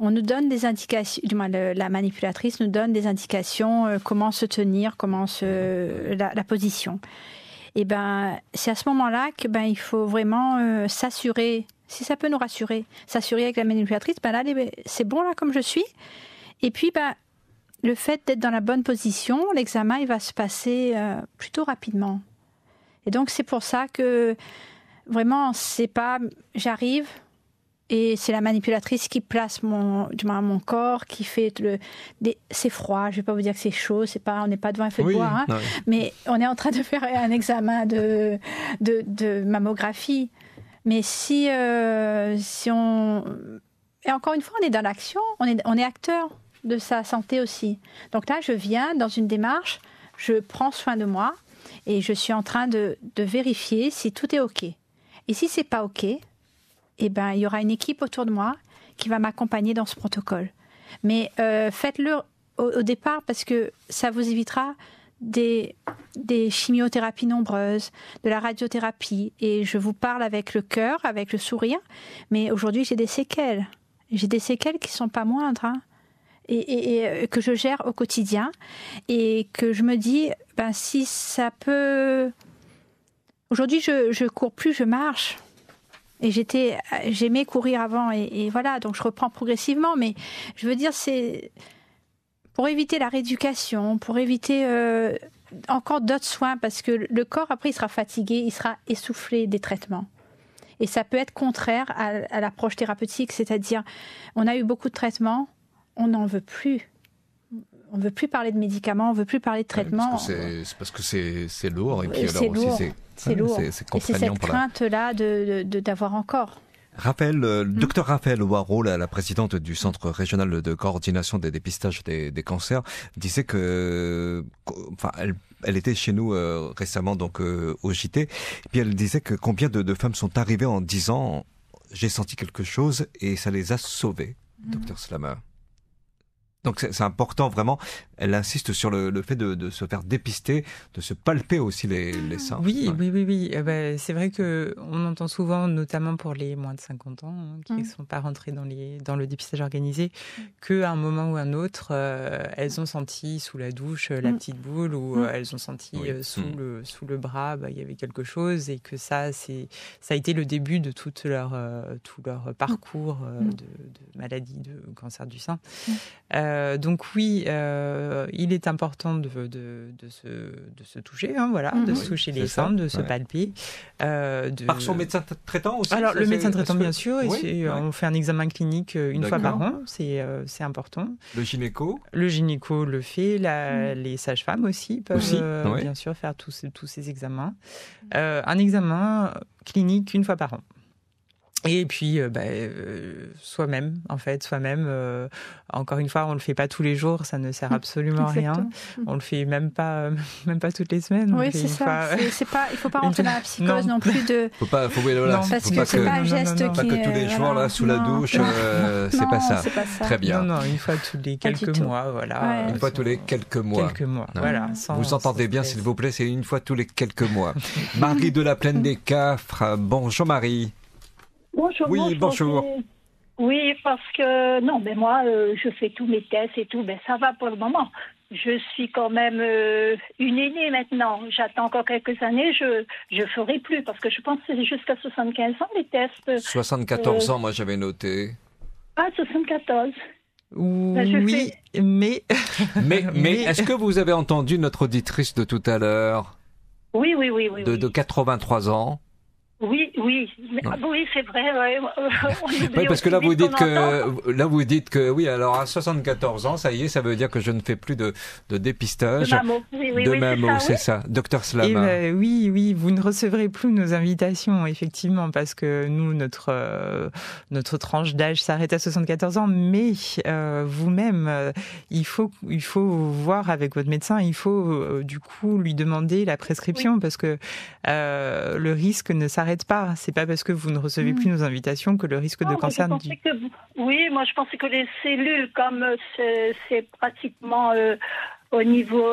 on nous donne des indications. Du moins, la manipulatrice nous donne des indications. Comment se tenir, la position. Et c'est à ce moment-là que il faut vraiment s'assurer. Si ça peut nous rassurer, s'assurer avec la manipulatrice. Là, c'est bon là comme je suis. Et puis le fait d'être dans la bonne position, l'examen, il va se passer plutôt rapidement. Et donc, c'est pour ça que, vraiment, c'est pas... J'arrive Et c'est la manipulatrice qui place mon corps, qui fait c'est froid. Je vais pas vous dire que c'est chaud. On n'est pas devant un feu de bois, hein, mais on est en train de faire un examen de mammographie. Mais si on et encore une fois, on est dans l'action. On est acteur de sa santé aussi. Donc là, je viens dans une démarche. Je prends soin de moi et je suis en train de vérifier si tout est ok. Et si c'est pas ok, il y aura une équipe autour de moi qui va m'accompagner dans ce protocole. Mais faites-le au départ parce que ça vous évitera des chimiothérapies nombreuses, de la radiothérapie. Et je vous parle avec le cœur, avec le sourire. Mais aujourd'hui, j'ai des séquelles. J'ai des séquelles qui ne sont pas moindres, hein, et que je gère au quotidien. Et que je me dis, si ça peut... Aujourd'hui, je cours plus, je marche. Et j'aimais courir avant, et voilà, donc je reprends progressivement. Mais je veux dire, c'est pour éviter la rééducation, pour éviter encore d'autres soins, parce que le corps, après, il sera fatigué, il sera essoufflé des traitements. Et ça peut être contraire à l'approche thérapeutique, c'est-à-dire, on a eu beaucoup de traitements, on n'en veut plus. On ne veut plus parler de médicaments, on ne veut plus parler de traitements. C'est parce que c'est lourd, et puis c'est alors lourd. aussi c'est lourd. C'est contraignant. Et c'est cette crainte-là d'avoir encore. Docteur Raphaël Waro, la présidente du Centre régional de coordination des dépistages des cancers, disait que, elle était chez nous récemment, donc au JT, et puis elle disait que combien de femmes sont arrivées en disant j'ai senti quelque chose et ça les a sauvées, docteur Slama. Donc c'est important vraiment. Elle insiste sur le fait de se faire dépister, de se palper aussi les seins. Oui. C'est vrai que on entend souvent, notamment pour les moins de 50 ans, qui ne sont pas rentrés dans le dépistage organisé, qu'à un moment ou un autre, elles ont senti sous la douche la petite boule, ou elles ont senti sous le bras, il y avait quelque chose, et que ça a été le début de tout leur parcours de maladie, de cancer du sein. Donc oui, il est important de se toucher, de se toucher les seins, de se palper. Par son médecin traitant aussi. Alors le médecin traitant, bien sûr, on fait un examen clinique une fois par an, c'est important. Le gynéco le fait, les sages-femmes aussi peuvent bien sûr faire tous ces examens. Un examen clinique une fois par an. Et puis, soi-même, encore une fois, on le fait pas tous les jours, ça ne sert absolument à rien. On le fait même pas toutes les semaines. Oui, c'est ça. Il faut pas rentrer dans la psychose non plus de. Parce que c'est pas un geste qui. Pas que tous les jours là sous la douche, c'est pas ça. Très bien. Non, une fois tous les quelques mois, voilà. Une fois tous les quelques mois. Voilà. Vous entendez bien, s'il vous plaît, c'est une fois tous les quelques mois. Marie de la Plaine des Cafres, bonjour Marie. Bonjour. Oui, bonjour. Oui, parce que moi, je fais tous mes tests et tout, ça va pour le moment. Je suis quand même une aînée maintenant. J'attends encore quelques années, je ferai plus, parce que je pense que c'est jusqu'à 75 ans les tests. 74 ans, moi j'avais noté. Ah, 74. Oui, mais est-ce que vous avez entendu notre auditrice de tout à l'heure? Oui. De 83 ans. Oui, c'est vrai. Oui, parce que là vous dites que oui, alors à 74 ans, ça y est, ça veut dire que je ne fais plus de dépistage. De mammo, c'est ça. Docteur Slama. Oui, vous ne recevrez plus nos invitations, effectivement, parce que nous, notre tranche d'âge s'arrête à 74 ans, mais vous-même, il faut voir avec votre médecin, il faut du coup lui demander la prescription, parce que le risque ne s'arrête pas. C'est pas parce que vous ne recevez plus nos invitations que le risque de cancer. Oui, moi je pensais que les cellules, comme c'est pratiquement au niveau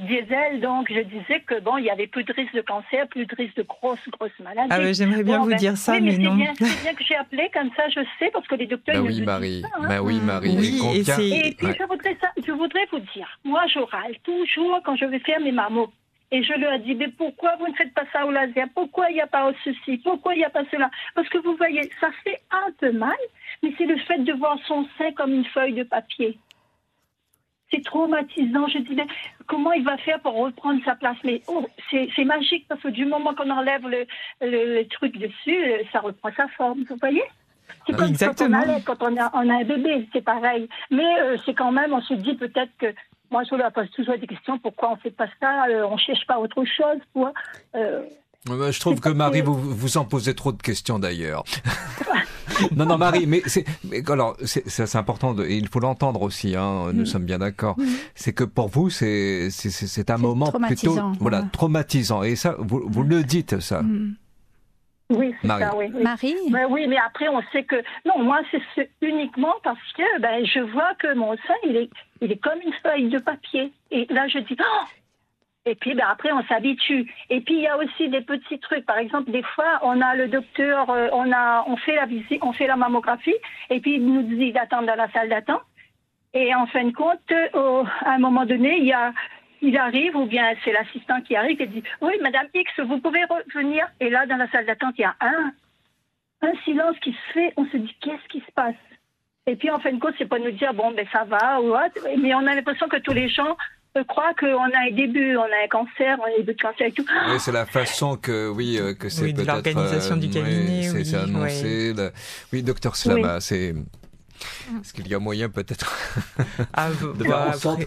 diesel, donc je disais que il y avait plus de risque de cancer, plus de risque de grosses maladies. Ah j'aimerais bien vous dire ça, mais non. C'est bien que j'ai appelé, comme ça je sais, parce que les docteurs oui, Marie. Oui, Marie. Et puis je voudrais vous dire, moi je râle toujours quand je vais faire mes mammos. Et je leur dis, mais pourquoi vous ne faites pas ça au laser? Pourquoi il n'y a pas ceci? Pourquoi il n'y a pas cela? Parce que vous voyez, ça fait un peu mal, mais c'est le fait de voir son sein comme une feuille de papier. C'est traumatisant. Je dis, mais comment il va faire pour reprendre sa place? Mais c'est magique, parce que du moment qu'on enlève le truc dessus, ça reprend sa forme, vous voyez? C'est comme quand on a un bébé, c'est pareil. Mais c'est quand même, on se dit peut-être que, moi je leur pose toujours des questions, pourquoi on ne fait pas ça, on ne cherche pas autre chose, quoi. Je trouve que Marie, vous en posez trop de questions d'ailleurs. Non, Marie, mais c'est important, et il faut l'entendre aussi, hein, nous sommes bien d'accord. C'est que pour vous, c'est un moment plutôt traumatisant. Et ça, vous le dites, ça. Oui, c'est Marie. ça, oui. Marie? Oui, mais après, on sait que... Non, moi, c'est uniquement parce que je vois que mon sein, il est comme une feuille de papier. Et là, je dis... Oh! Et puis, après, on s'habitue. Et puis, il y a aussi des petits trucs. Par exemple, des fois, on a le docteur, on fait la visite, on fait la mammographie, et puis, il nous dit d'attendre dans la salle d'attente. Et en fin de compte, à un moment donné, il arrive, ou bien c'est l'assistant qui arrive et dit « Oui, Madame X, vous pouvez revenir ?» Et là, dans la salle d'attente, il y a un silence qui se fait. On se dit « Qu'est-ce qui se passe ?» Et puis, en fin de compte, c'est pas nous dire « Bon, ça va », mais on a l'impression que tous les gens croient qu'on a un début, on a un cancer, on a un début de cancer et tout. Oui, c'est la façon que c'est peut-être... l'organisation du cabinet, c'est annoncé. Oui, docteur Slama, c'est... Est-ce qu'il y a moyen peut-être de faire en sorte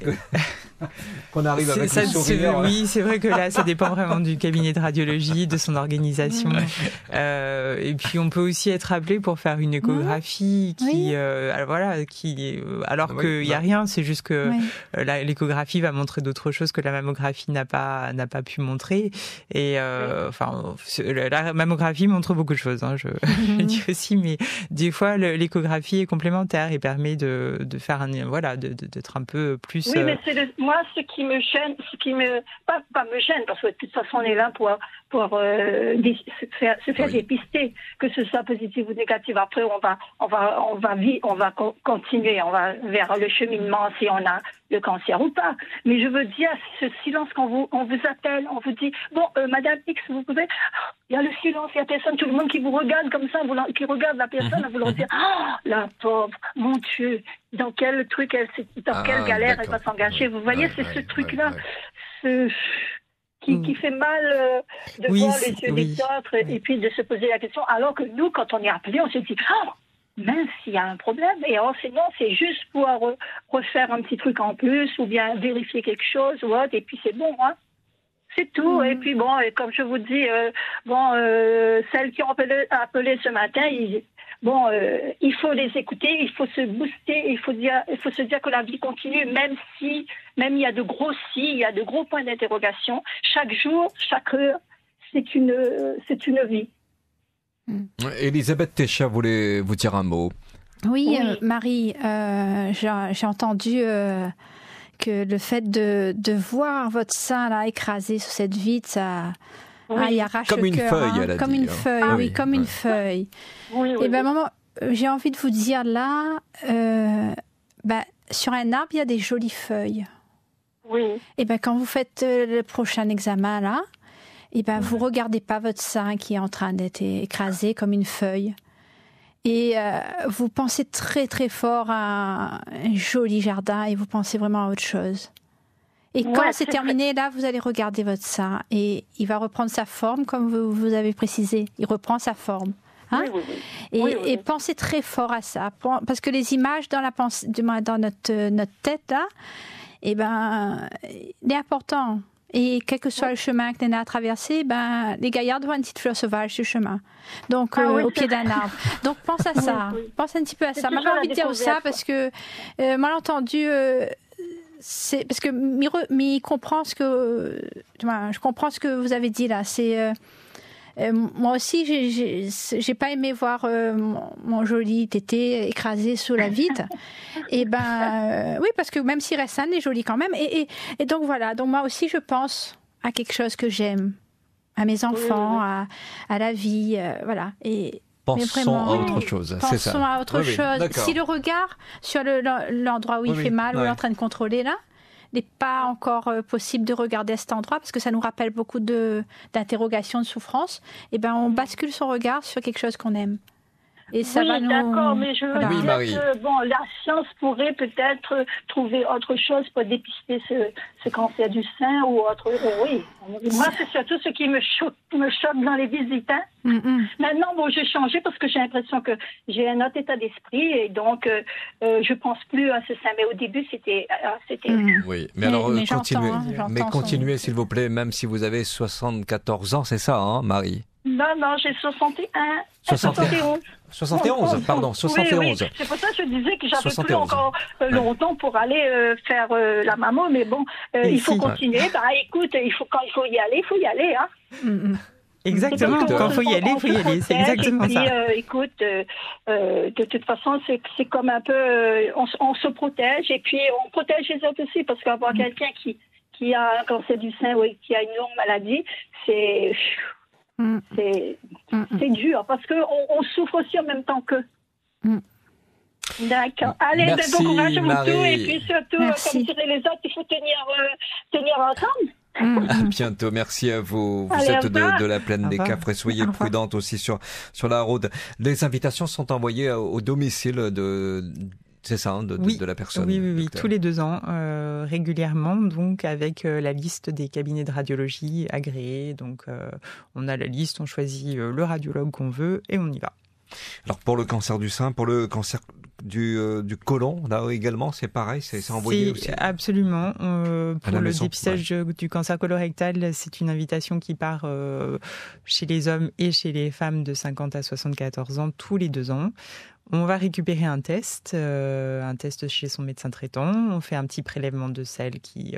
qu'on arrive avec le sourire? Oui, c'est vrai que là, ça dépend vraiment du cabinet de radiologie, de son organisation. Et puis, on peut aussi être appelé pour faire une échographie alors qu'il n'y a rien, c'est juste que l'échographie va montrer d'autres choses que la mammographie n'a pas pu montrer. Et la mammographie montre beaucoup de choses, hein, je dis aussi, mais des fois, l'échographie est complémentaire et permet de faire d'être un peu plus... Oui, mais moi, ce qui me gêne, pas me gêne, parce que de toute façon, on est là pour se faire dépister, que ce soit positif ou négatif. Après, on va continuer, on va vers le cheminement si on a le cancer ou pas. Mais je veux dire, ce silence quand on vous appelle, on vous dit, bon, Madame X, vous pouvez... Il y a le silence, il y a personne, tout le monde qui vous regarde comme ça, qui regarde la personne, vous leur dire, la pauvre, mon Dieu, dans quel truc, dans quelle galère elle va s'engager. Vous voyez, c'est ce truc-là qui fait mal de voir les yeux des autres et puis de se poser la question. Alors que nous, quand on est appelé, on se dit, mince, il y a un problème. Et alors, sinon, c'est juste pour refaire un petit truc en plus ou bien vérifier quelque chose ou autre, et puis c'est bon, hein. C'est tout. Et puis bon, et comme je vous dis, celles qui ont appelé ce matin, il faut les écouter, il faut se booster, il faut se dire que la vie continue, même il y a de gros il y a de gros points d'interrogation. Chaque jour, chaque heure, c'est une vie. Elisabeth Techa voulait vous dire un mot. Oui. Marie, j'ai entendu que le fait de voir votre sein là écrasé sur cette vitre, ça... il arrache comme le cœur. Feuille, elle a comme dit, une feuille, comme une feuille. Et maman, j'ai envie de vous dire là, sur un arbre, il y a des jolies feuilles. Oui. Et quand vous faites le prochain examen là, vous regardez pas votre sein qui est en train d'être écrasé comme une feuille. Et vous pensez très très fort à un joli jardin et vous pensez vraiment à autre chose. Et quand c'est terminé, là, vous allez regarder votre sein et il va reprendre sa forme, comme vous avez précisé. Il reprend sa forme. Hein? Et pensez très fort à ça. Parce que les images dans notre tête, là, il est important. Et quel que soit le chemin que Néna a traversé, les gaillards voient une petite fleur sauvage sur le chemin. Donc, au pied d'un arbre. Donc, pense à ça. Pense un petit peu à ça. J'avais envie de dire ça parce que, malentendu, c'est parce que Mi comprend ce que, je comprends ce que vous avez dit là. C'est, moi aussi, j'ai pas aimé voir mon joli tété écrasé sous la vitre. Et oui, parce que même s'il reste sain, il est joli quand même. Et donc voilà. Donc moi aussi, je pense à quelque chose que j'aime, à mes enfants, à la vie, voilà. Et pensons à autre chose, c'est ça. Pensons à autre chose. D'accord. Si le regard sur l'endroit où il fait mal, où il est en train de contrôler là, n'est pas encore possible de regarder à cet endroit parce que ça nous rappelle beaucoup d'interrogations, de souffrances, on bascule son regard sur quelque chose qu'on aime. Et ça va nous... d'accord, mais je veux Oui, dire Marie. que bon, la science pourrait peut-être trouver autre chose pour dépister ce cancer du sein ou autre. Oui, moi c'est surtout ce qui me choque dans les visites. Hein. Maintenant, bon, j'ai changé parce que j'ai l'impression que j'ai un autre état d'esprit et donc je pense plus à ce sein. Mais au début, c'était. Oui, mais alors mais continuez. j'entends Mais continuez, s'il vous plaît, même si vous avez 74 ans, c'est ça, hein, Marie? Non, j'ai 71. 71. 71, pardon, 71. Oui, oui. C'est pour ça que je disais que j'avais 71. plus encore longtemps pour aller faire la mammo, mais bon, il faut continuer. Bah écoute, quand il faut y aller, il faut y aller. Hein. Exactement, quand il faut y aller, il faut y aller. C'est exactement ça. Écoute, de toute façon, c'est comme un peu, on se protège et puis on protège les autres aussi parce qu'avoir quelqu'un qui a un cancer du sein ou qui a une longue maladie, c'est dur parce qu'on souffre aussi en même temps qu'eux. D'accord. Allez, merci, bon courage à vous Marie. tous et puis surtout, comme diraient les autres, il faut tenir ensemble. À bientôt, merci à vous. Vous Allez, êtes au revoir. de la plaine des Cafres et soyez prudentes aussi sur la route. Les invitations sont envoyées au domicile c'est ça, de la personne. Oui, tous les 2 ans, régulièrement, donc avec la liste des cabinets de radiologie agréés. Donc, on a la liste, on choisit le radiologue qu'on veut et on y va. Alors pour le cancer du sein, pour le cancer du côlon, là également, c'est pareil, c'est envoyé aussi. Absolument. Pour le maison, dépistage du cancer colorectal, c'est une invitation qui part chez les hommes et chez les femmes de 50 à 74 ans tous les 2 ans. On va récupérer un test chez son médecin traitant. On fait un petit prélèvement de sel qui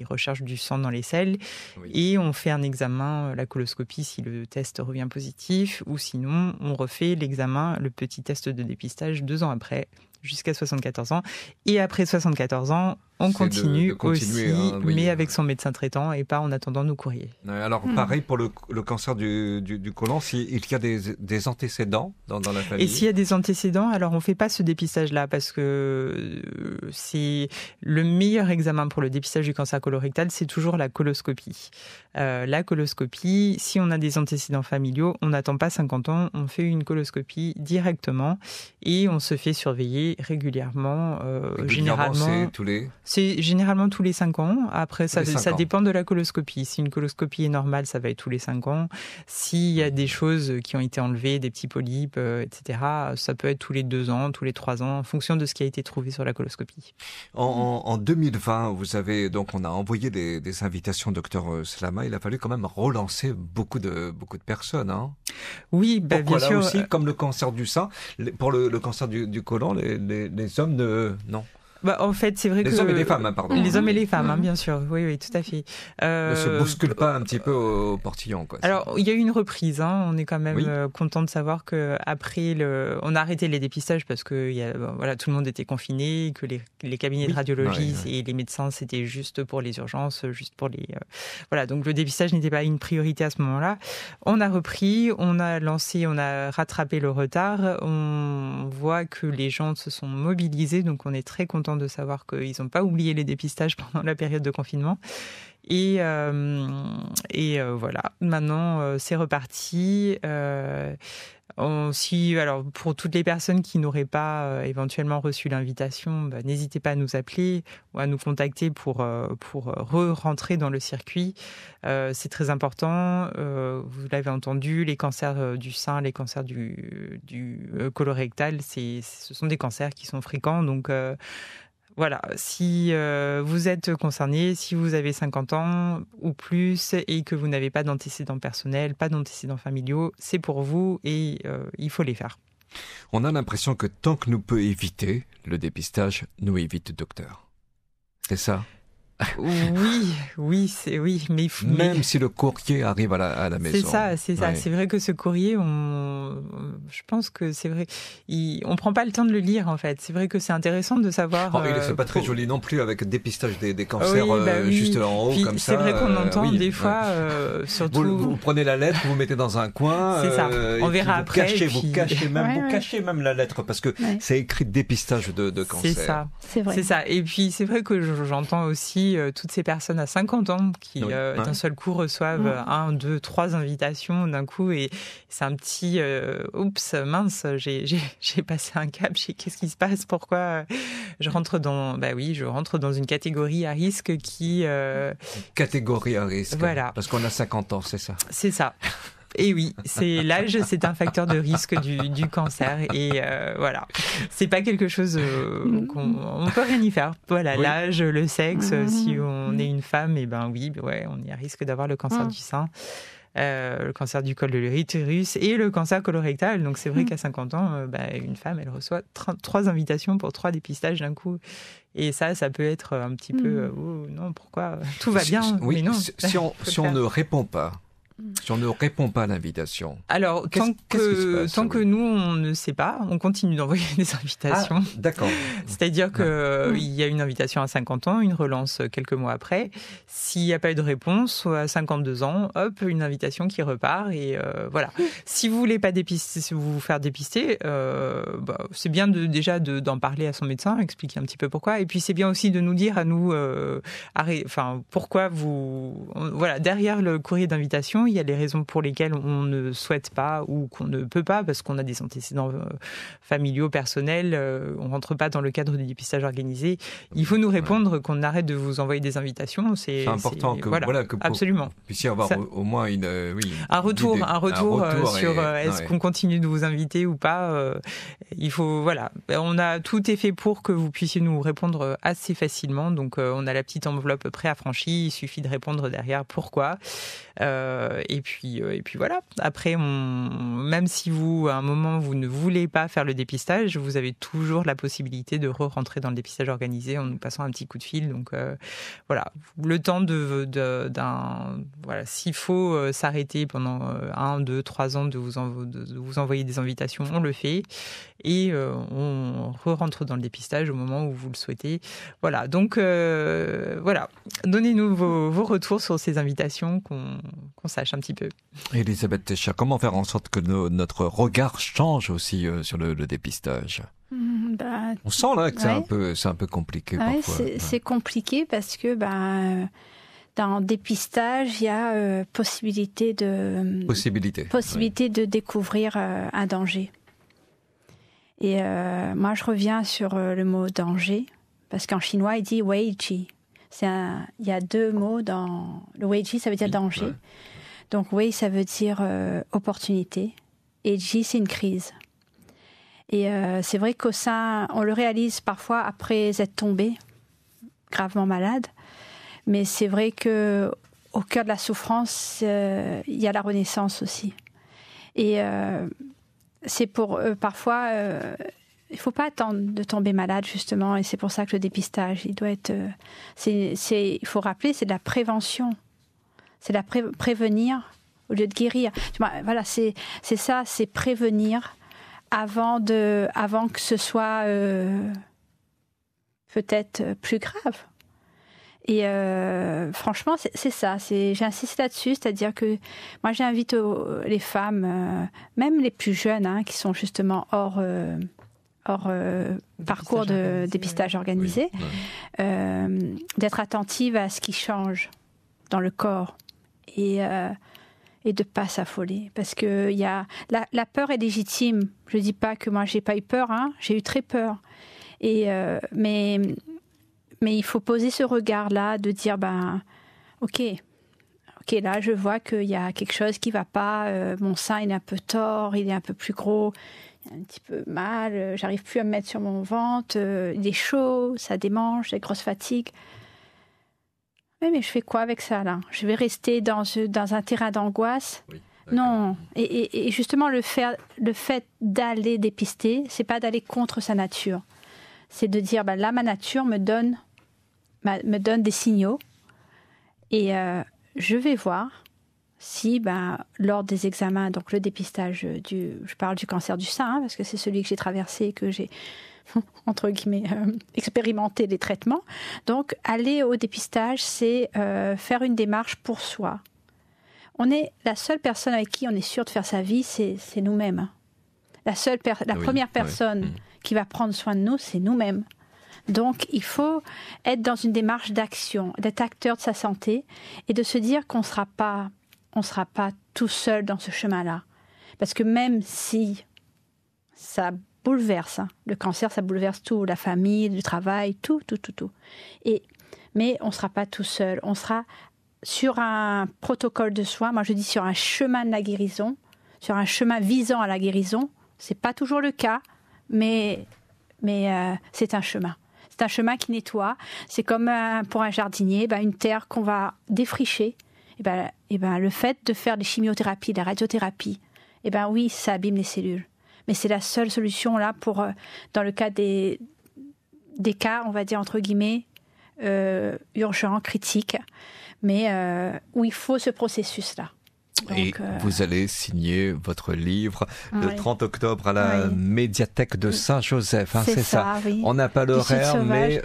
recherche du sang dans les selles. Oui. Et on fait un examen, la coloscopie, si le test revient positif. Ou sinon, on refait l'examen, le petit test de dépistage 2 ans après, jusqu'à 74 ans. Et après 74 ans, on continue aussi, mais avec son médecin traitant et pas en attendant nos courriers. Alors, pareil pour le cancer du côlon, s'il y a des antécédents dans la famille. Et s'il y a des antécédents, alors on ne fait pas ce dépistage-là parce que c'est le meilleur examen pour le dépistage du cancer colorectal, c'est toujours la coloscopie. La coloscopie, si on a des antécédents familiaux, on n'attend pas 50 ans, on fait une coloscopie directement et on se fait surveiller régulièrement. Généralement, c'est généralement tous les 5 ans. Après, ça dépend de la coloscopie. Si une coloscopie est normale, ça va être tous les 5 ans. S'il y a des choses qui ont été enlevées, des petits polypes, etc., ça peut être tous les 2 ans, tous les 3 ans, en fonction de ce qui a été trouvé sur la coloscopie. En 2020, on a envoyé des invitations, docteur Slama. Il a fallu quand même relancer beaucoup de personnes. Hein. Oui, bien sûr. Là aussi, comme le cancer du sein, pour le cancer du côlon, les hommes non. En fait, c'est vrai que... Les hommes et les femmes, pardon. Les hommes et les femmes, bien sûr. Oui, tout à fait. Ne se bousculent pas un petit peu au portillon, quoi. Alors, il y a eu une reprise. On est quand même content de savoir qu'après, on a arrêté les dépistages parce que tout le monde était confiné, que les cabinets de radiologie et les médecins, c'était juste pour les urgences, juste pour les... Donc, le dépistage n'était pas une priorité à ce moment-là. On a repris, on a rattrapé le retard. On voit que les gens se sont mobilisés, donc on est très content de savoir qu'ils n'ont pas oublié les dépistages pendant la période de confinement. Et voilà, maintenant c'est reparti. Alors pour toutes les personnes qui n'auraient pas éventuellement reçu l'invitation, n'hésitez pas à nous appeler ou à nous contacter pour re-rentrer dans le circuit. C'est très important. Vous l'avez entendu, les cancers du sein, les cancers du colorectal, ce sont des cancers qui sont fréquents. Donc voilà, si vous êtes concerné, si vous avez 50 ans ou plus et que vous n'avez pas d'antécédents personnels, pas d'antécédents familiaux, c'est pour vous et il faut les faire. On a l'impression que tant que nous peut éviter le dépistage, nous évite le docteur. C'est ça ? Oui, mais même si le courrier arrive à la maison. C'est ça. C'est vrai que ce courrier, je pense que c'est vrai, on prend pas le temps de le lire en fait. C'est vrai que c'est intéressant de savoir. C'est pas très joli non plus avec dépistage des cancers juste en haut. Puis, comme ça. C'est vrai qu'on entend des fois, surtout. Vous prenez la lettre, vous mettez dans un coin. C'est ça. On verra après. Vous cachez même la lettre parce que c'est écrit dépistage de cancer. C'est ça. C'est vrai. C'est ça. Et puis c'est vrai que j'entends aussi aussi toutes ces personnes à 50 ans qui d'un seul coup reçoivent 1, 2, 3 invitations d'un coup, et c'est un petit oups, mince, j'ai passé un cap, qu'est-ce qui se passe, pourquoi je rentre dans une catégorie à risque qui catégorie à risque. Voilà. Parce qu'on a 50 ans, c'est ça. C'est ça. Et oui, l'âge, c'est un facteur de risque du cancer. Et voilà, c'est pas quelque chose on peut rien y faire. Voilà, l'âge, le sexe, si on est une femme, et on y a risque d'avoir le cancer du sein. Le cancer du col de l'utérus et le cancer colorectal. Donc c'est vrai qu'à 50 ans, une femme, elle reçoit 3 invitations pour 3 dépistages d'un coup. Et ça peut être un petit peu non, pourquoi tout va bien, mais non. Si on ne répond pas. Si on ne répond pas à l'invitation. Alors, tant que nous, on ne sait pas, on continue d'envoyer des invitations. Ah, d'accord. C'est-à-dire qu'il y a une invitation à 50 ans, une relance quelques mois après. S'il n'y a pas eu de réponse, à 52 ans, hop, une invitation qui repart. Et voilà. Si vous ne voulez pas vous faire dépister, c'est bien d'en parler à son médecin, expliquer un petit peu pourquoi. Et puis, c'est bien aussi de nous dire à nous, pourquoi derrière le courrier d'invitation, il y a les raisons pour lesquelles on ne souhaite pas ou qu'on ne peut pas, parce qu'on a des antécédents familiaux, personnels, on ne rentre pas dans le cadre du dépistage organisé. Il faut nous répondre qu'on arrête de vous envoyer des invitations. C'est important que absolument. Vous puissiez avoir au moins un retour sur est-ce qu'on continue de vous inviter ou pas. Il faut, tout est fait pour que vous puissiez nous répondre assez facilement. Donc, on a la petite enveloppe préaffranchie. Il suffit de répondre derrière pourquoi. Et puis voilà. Après, même si à un moment, vous ne voulez pas faire le dépistage, vous avez toujours la possibilité de re-rentrer dans le dépistage organisé en nous passant un petit coup de fil. Donc, voilà. Le temps s'il faut s'arrêter pendant 1, 2, 3 ans de vous envoyer des invitations, on le fait. Et on re-rentre dans le dépistage au moment où vous le souhaitez. Voilà. Donc, voilà. Donnez-nous vos retours sur ces invitations, qu'on sache un petit peu. Elisabeth Técher, comment faire en sorte que notre regard change aussi sur le dépistage? On sent là que c'est un peu compliqué parfois. C'est compliqué parce que dans le dépistage, il y a possibilité de découvrir un danger. Et moi, je reviens sur le mot danger, parce qu'en chinois, il dit weiji. Il y a 2 mots dans le weiji, ça veut dire danger. Ouais. Donc wei, ça veut dire opportunité, et ji, c'est une crise. Et c'est vrai qu'au sein, on le réalise parfois après être tombé, gravement malade, mais c'est vrai que au cœur de la souffrance, il y a la renaissance aussi. Et c'est pour parfois, il ne faut pas attendre de tomber malade justement, et c'est pour ça que le dépistage, il doit être, il faut rappeler, c'est de la prévention, c'est de la prévenir au lieu de guérir. Voilà, c'est ça, c'est prévenir avant que ce soit peut-être plus grave. Et franchement, c'est ça. J'insiste là-dessus, c'est-à-dire que moi, j'invite les femmes, même les plus jeunes, qui sont justement hors parcours de dépistage organisé, d'être attentives à ce qui change dans le corps et de ne pas s'affoler. Parce que la peur est légitime. Je ne dis pas que moi, je n'ai pas eu peur. J'ai eu très peur. Mais il faut poser ce regard-là, de dire, ok, là, je vois qu'il y a quelque chose qui ne va pas, mon sein, il est un peu tort, il est un peu plus gros, il a un petit peu mal, j'arrive plus à me mettre sur mon ventre, il est chaud, ça démange, j'ai grosse fatigue. Oui, mais je fais quoi avec ça, là? Je vais rester dans un terrain d'angoisse? Oui, non. Et justement, le fait d'aller dépister, c'est pas d'aller contre sa nature. C'est de dire, là, ma nature me donne des signaux, et je vais voir si, lors des examens, donc le dépistage je parle du cancer du sein, parce que c'est celui que j'ai traversé et que j'ai, entre guillemets, expérimenté les traitements. Donc, aller au dépistage, c'est faire une démarche pour soi. La seule personne avec qui on est sûr de faire sa vie, c'est nous-mêmes. La première personne qui va prendre soin de nous, c'est nous-mêmes. Donc, il faut être dans une démarche d'action, d'être acteur de sa santé et de se dire qu'on ne sera pas tout seul dans ce chemin-là. Parce que même si ça bouleverse, le cancer, ça bouleverse tout, la famille, le travail, tout. Mais on ne sera pas tout seul. On sera sur un protocole de soins, moi je dis sur un chemin de la guérison, sur un chemin visant à la guérison. Ce n'est pas toujours le cas, mais c'est un chemin. C'est un chemin qui nettoie. C'est comme pour un jardinier, une terre qu'on va défricher. Le fait de faire des chimiothérapies, de la radiothérapie, oui, ça abîme les cellules. Mais c'est la seule solution là pour, dans le cas des cas, on va dire entre guillemets, urgents, critiques, mais où il faut ce processus-là. Et vous allez signer votre livre le 30 octobre à la médiathèque de Saint-Joseph. C'est ça. Oui. On n'a pas l'horaire, mais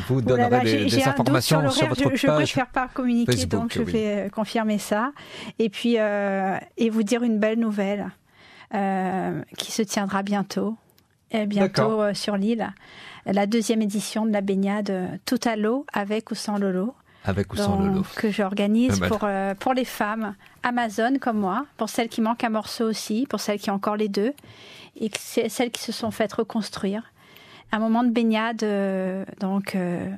vous donnerez des informations sur votre page. Je ne préfère pas communiquer, Facebook, donc je vais confirmer ça. Et puis, et vous dire une belle nouvelle qui se tiendra bientôt sur l'île. La 2e édition de la baignade Tout à l'eau, avec ou sans Lolo. Avec ou sans Lolo. Que j'organise pour les femmes amazones comme moi, pour celles qui manquent un morceau aussi, pour celles qui ont encore les deux, et celles qui se sont faites reconstruire. Un moment de baignade,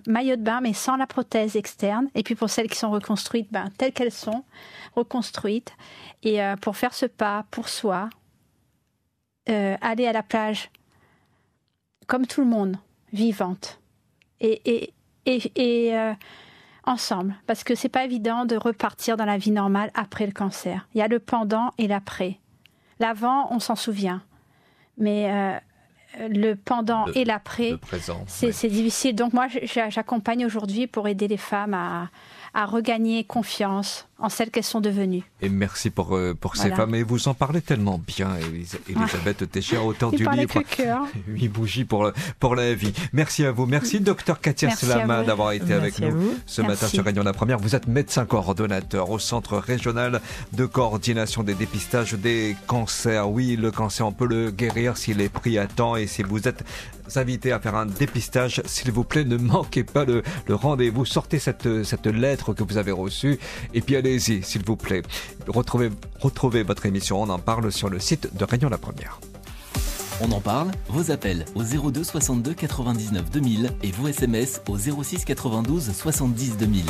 maillot de bain, mais sans la prothèse externe. Et puis pour celles qui sont reconstruites, telles qu'elles sont, reconstruites. Et pour faire ce pas pour soi, aller à la plage comme tout le monde, vivante. Et ensemble, parce que c'est pas évident de repartir dans la vie normale après le cancer. Il y a le pendant et l'après. L'avant, on s'en souvient, mais le pendant et l'après, c'est difficile. Donc moi, j'accompagne aujourd'hui pour aider les femmes à regagner confiance en celles qu'elles sont devenues. Et merci pour ces femmes. Et vous en parlez tellement bien, Elisabeth Téchière, auteure du livre 8 bougies pour la vie. Merci à vous. Merci, Dr Katia Slama, d'avoir été avec nous ce matin sur Réunion la Première. Vous êtes médecin coordonnateur au Centre régional de coordination des dépistages des cancers. Oui, le cancer, on peut le guérir s'il est pris à temps. Et si vous êtes invité à faire un dépistage, s'il vous plaît, ne manquez pas le rendez-vous. Sortez cette lettre que vous avez reçue et puis allez-y, s'il vous plaît. Retrouvez votre émission. On en parle sur le site de Réunion la Première. On en parle, vos appels au 02 62 99 2000 et vos SMS au 06 92 70 2000.